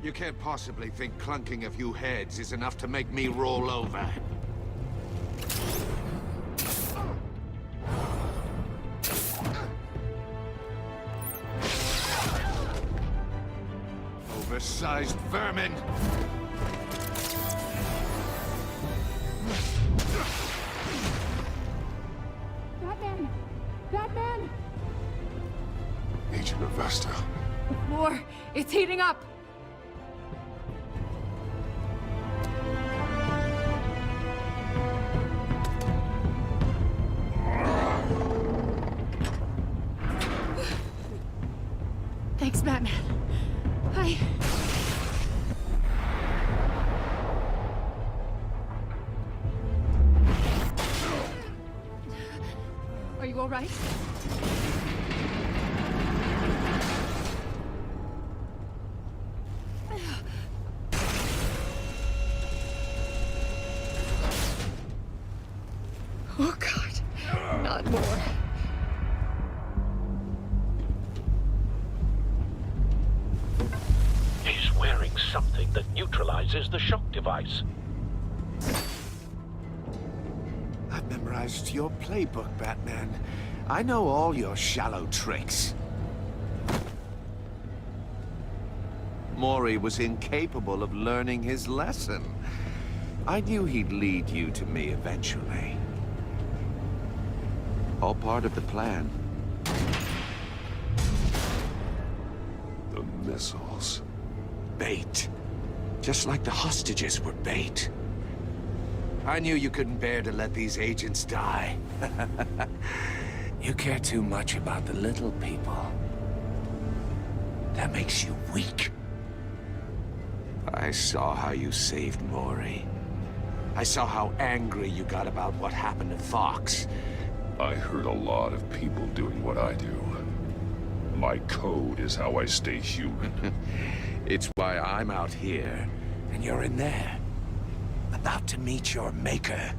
Speaker 7: You can't possibly think clunking a few heads is enough to make me roll over. Oversized vermin!
Speaker 21: Batman! Batman!
Speaker 1: Agent Avesta.
Speaker 21: The floor, it's heating up! Thanks, Batman. Are you all right? Oh, God. Not more.
Speaker 4: He's wearing something that neutralizes the shock device.
Speaker 7: I've memorized your playbook, Batman. I know all your shallow tricks. Maury was incapable of learning his lesson. I knew he'd lead you to me eventually. All part of the plan.
Speaker 9: The missiles.
Speaker 7: Bait. Just like the hostages were bait. I knew you couldn't bear to let these agents die. You care too much about the little people. That makes you weak. I saw how you saved Maury. I saw how angry you got about what happened to Fox.
Speaker 9: I hurt a lot of people doing what I do. My code is how I stay human.
Speaker 7: It's why I'm out here, and you're in there. About to meet your maker.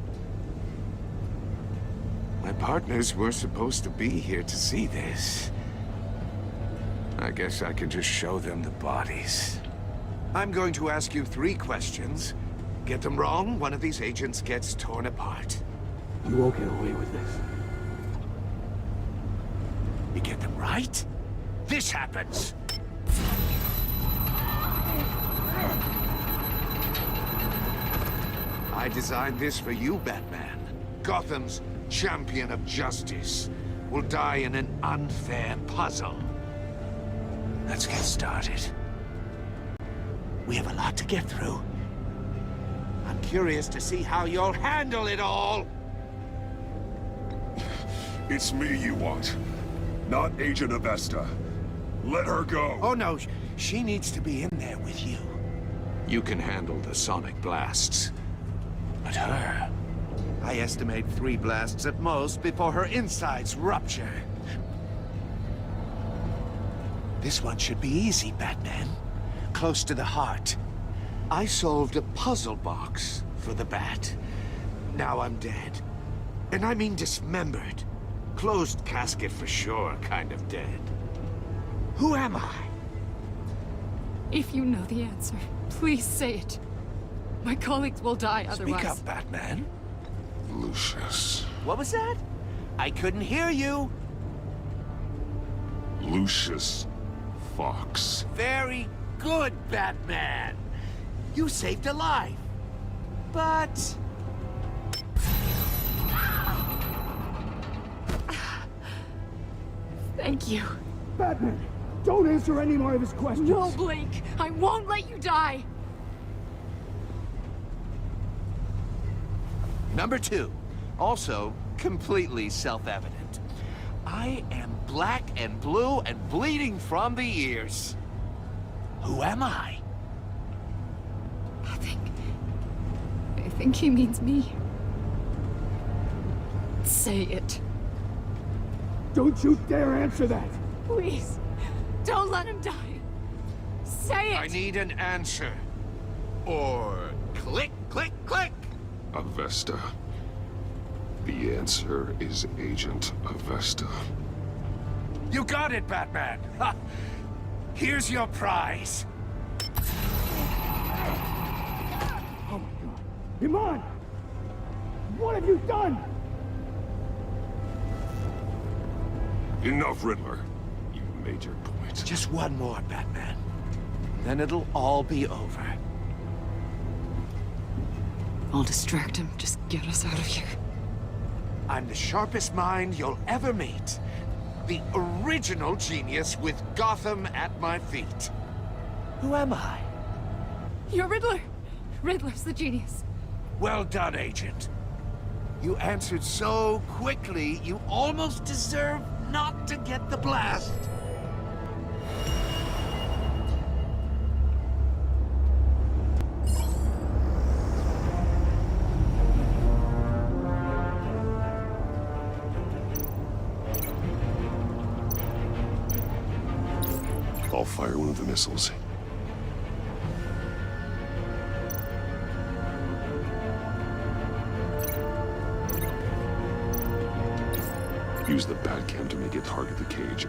Speaker 7: My partners were supposed to be here to see this. I guess I can just show them the bodies. I'm going to ask you 3 questions. Get them wrong, one of these agents gets torn apart.
Speaker 20: You won't get away with this.
Speaker 7: You get them right, this happens. I designed this for you, Batman. Gotham's champion of justice will die in an unfair puzzle. Let's get started. We have a lot to get through. I'm curious to see how you'll handle it all.
Speaker 9: It's me you want, not Agent Avesta. Let her go.
Speaker 7: Oh no, she needs to be in there with you. You can handle the sonic blasts. But her, I estimate 3 blasts at most before her insides rupture. This one should be easy, Batman. Close to the heart. I solved a puzzle box for the Bat. Now I'm dead. And I mean dismembered. Closed casket for sure, kind of dead. Who am I?
Speaker 21: If you know the answer, please say it. My colleagues will die otherwise.
Speaker 7: Speak up, Batman.
Speaker 9: Lucius.
Speaker 7: What was that? I couldn't hear you.
Speaker 9: Lucius Fox.
Speaker 7: Very good, Batman. You saved a life. But...
Speaker 21: Thank you.
Speaker 20: Batman, don't answer any more of his questions.
Speaker 21: No, Blake. I won't let you die.
Speaker 7: Number 2, also completely self-evident. I am black and blue and bleeding from the ears. Who am I?
Speaker 21: I think he means me. Say it.
Speaker 20: Don't you dare answer that!
Speaker 21: Please, don't let him die. Say it!
Speaker 7: I need an answer. Or click, click, click!
Speaker 9: Avesta. The answer is Agent Avesta.
Speaker 7: You got it, Batman! Ha. Here's your prize.
Speaker 20: Oh my god. Iman! What have you done?
Speaker 9: Enough, Riddler. You made your point.
Speaker 7: Just one more, Batman. Then it'll all be over.
Speaker 12: I'll distract him. Just get us out of here.
Speaker 7: I'm the sharpest mind you'll ever meet. The original genius with Gotham at my feet. Who am I?
Speaker 21: You're Riddler. Riddler's the genius.
Speaker 7: Well done, Agent. You answered so quickly, you almost deserve not to get the blast.
Speaker 9: I'll fire one of the missiles. Use the Batcam to make it target the cage.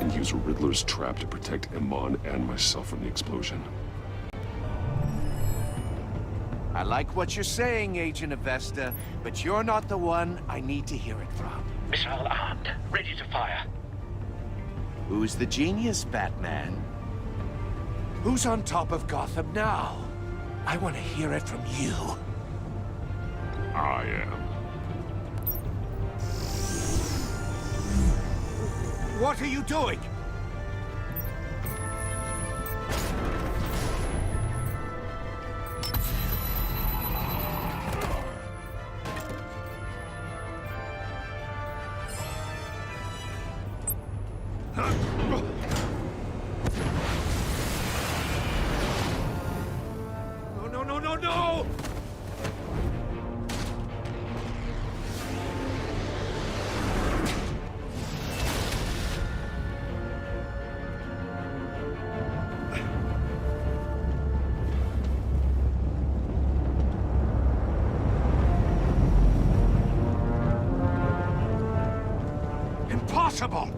Speaker 9: And use Riddler's trap to protect Iman and myself from the explosion.
Speaker 7: I like what you're saying, Agent Avesta, but you're not the one I need to hear it from.
Speaker 5: Missile armed, ready to fire.
Speaker 7: Who's the genius, Batman? Who's on top of Gotham now? I want to hear it from you.
Speaker 9: I am.
Speaker 7: What are you doing? No! Impossible!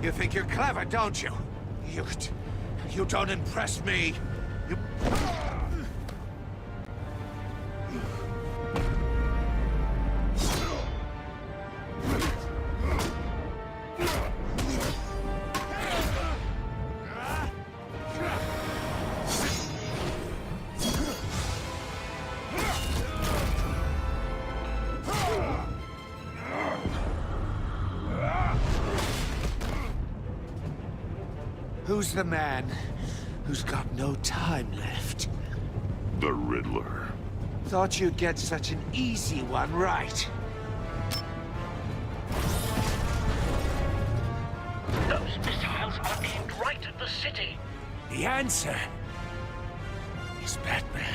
Speaker 7: You think you're clever, don't you? You don't impress me. You... Who's the man who's got no time left?
Speaker 9: The Riddler.
Speaker 7: Thought you'd get such an easy one right.
Speaker 4: Those missiles are aimed right at the city.
Speaker 7: The answer is Batman.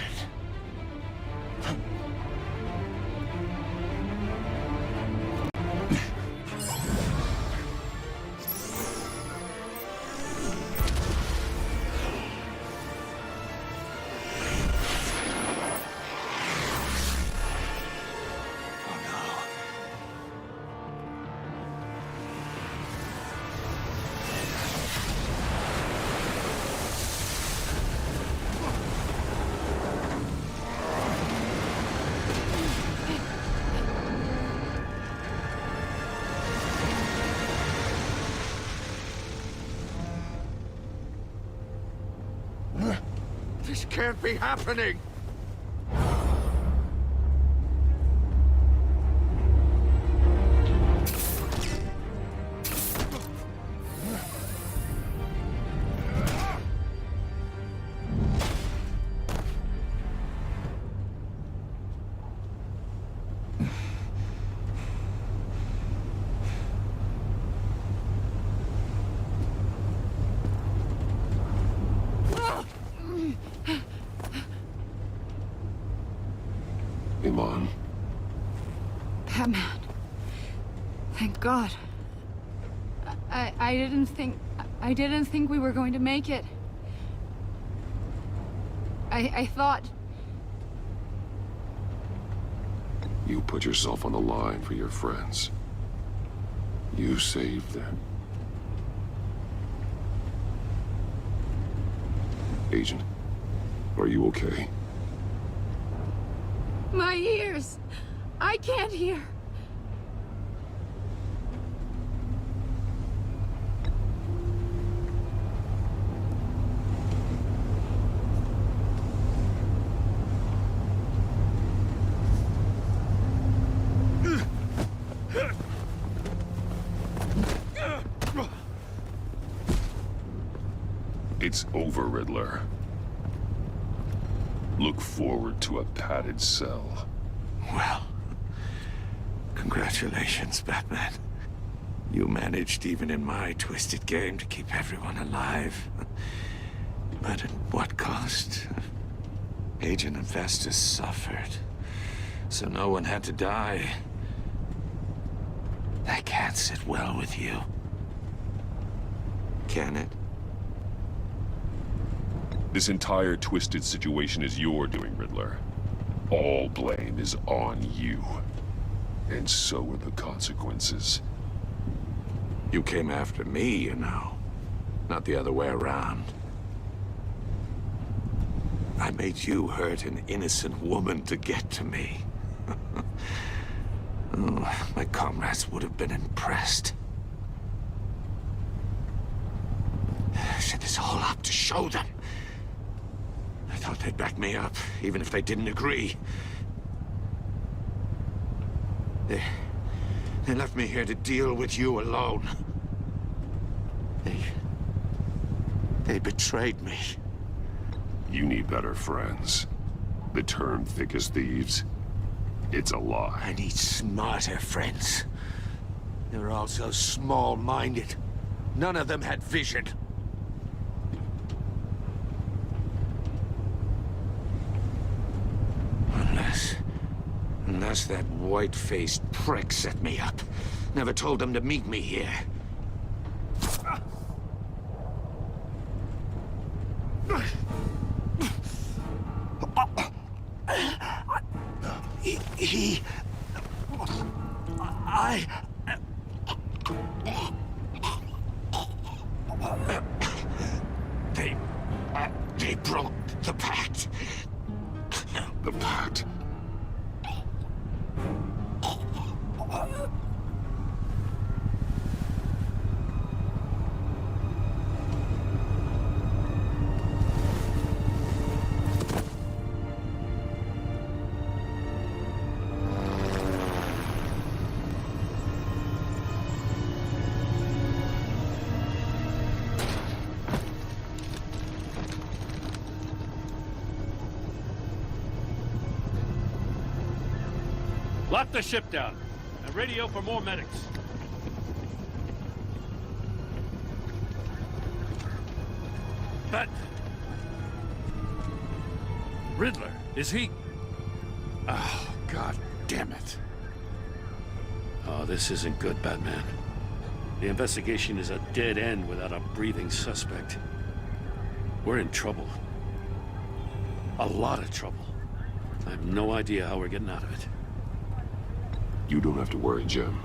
Speaker 7: This can't be happening!
Speaker 9: Iman.
Speaker 21: Batman. Thank God. I didn't think we were going to make it. I thought...
Speaker 9: You put yourself on the line for your friends. You saved them. Agent, are you okay?
Speaker 21: My ears! I can't hear!
Speaker 9: It's over, Riddler. Look forward to a padded cell.
Speaker 7: Well, congratulations, Batman. You managed, even in my twisted game, to keep everyone alive. But at what cost? Agent Infestus suffered, so no one had to die. That can't sit well with you. Can it?
Speaker 9: This entire twisted situation is your doing, Riddler. All blame is on you. And so are the consequences.
Speaker 7: You came after me, you know. Not the other way around. I made you hurt an innocent woman to get to me. Oh, my comrades would have been impressed. I set this all up to show them. I thought they'd back me up, even if they didn't agree. They They left me here to deal with you alone. They betrayed me.
Speaker 9: You need better friends. The term thick as thieves, it's a lie.
Speaker 7: I need smarter friends. They're all so small-minded. None of them had vision. Unless that white-faced prick set me up. Never told them to meet me here. They broke the pact.
Speaker 9: The pact?
Speaker 3: Lock the ship down and radio for more medics. But Riddler, is he? Oh, God damn it. Oh, this isn't good, Batman. The investigation is a dead end without a breathing suspect. We're in trouble. A lot of trouble. I have no idea how we're getting out of it.
Speaker 9: You don't have to worry, Jim.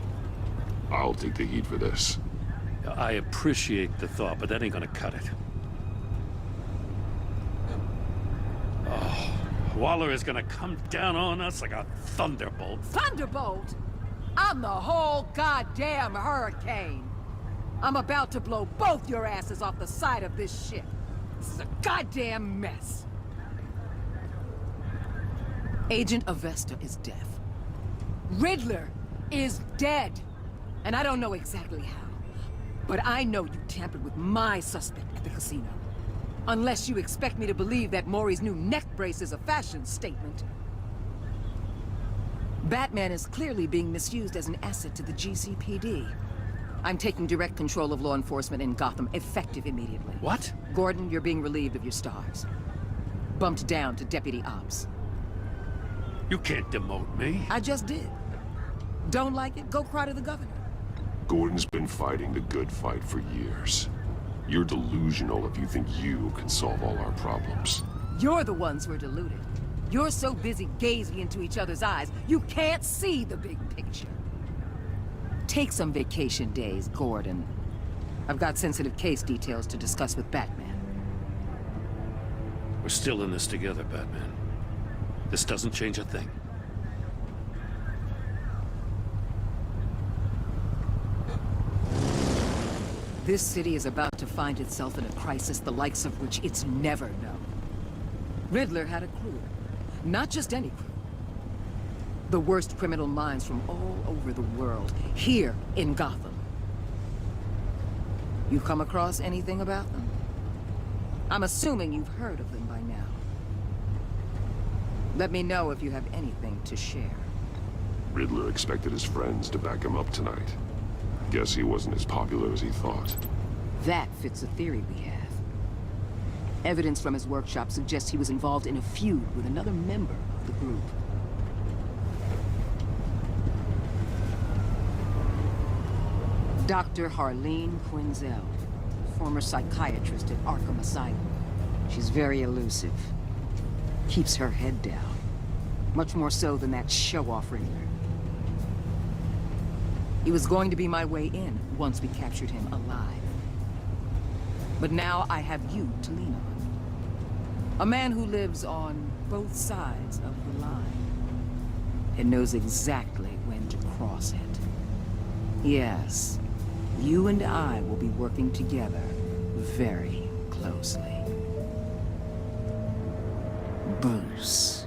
Speaker 9: I'll take the heat for this.
Speaker 3: I appreciate the thought, but that ain't gonna cut it. Oh, Waller is gonna come down on us like a thunderbolt.
Speaker 11: Thunderbolt? I'm the whole goddamn hurricane. I'm about to blow both your asses off the side of this ship. This is a goddamn mess. Agent Avesta is deaf. Riddler is dead. And I don't know exactly how. But I know you tampered with my suspect at the casino. Unless you expect me to believe that Maury's new neck brace is a fashion statement. Batman is clearly being misused as an asset to the GCPD. I'm taking direct control of law enforcement in Gotham, effective immediately.
Speaker 3: What?
Speaker 11: Gordon, you're being relieved of your stars. Bumped down to Deputy Ops.
Speaker 3: You can't demote me.
Speaker 11: I just did. Don't like it? Go cry to the governor.
Speaker 9: Gordon's been fighting the good fight for years. You're delusional if you think you can solve all our problems.
Speaker 11: You're the ones who are deluded. You're so busy gazing into each other's eyes, you can't see the big picture. Take some vacation days, Gordon. I've got sensitive case details to discuss with Batman.
Speaker 3: We're still in this together, Batman. This doesn't change a thing.
Speaker 11: This city is about to find itself in a crisis the likes of which it's never known. Riddler had a crew. Not just any crew. The worst criminal minds from all over the world, here in Gotham. You come across anything about them? I'm assuming you've heard of them by now. Let me know if you have anything to share.
Speaker 9: Riddler expected his friends to back him up tonight. Guess he wasn't as popular as he thought.
Speaker 11: That fits a theory we have. Evidence from his workshop suggests he was involved in a feud with another member of the group. Dr. Harleen Quinzel, former psychiatrist at Arkham Asylum. She's very elusive. Keeps her head down. Much more so than that show-off Riddler. He was going to be my way in once we captured him alive. But now I have you to lean on. A man who lives on both sides of the line and knows exactly when to cross it. Yes, you and I will be working together very closely. Bruce.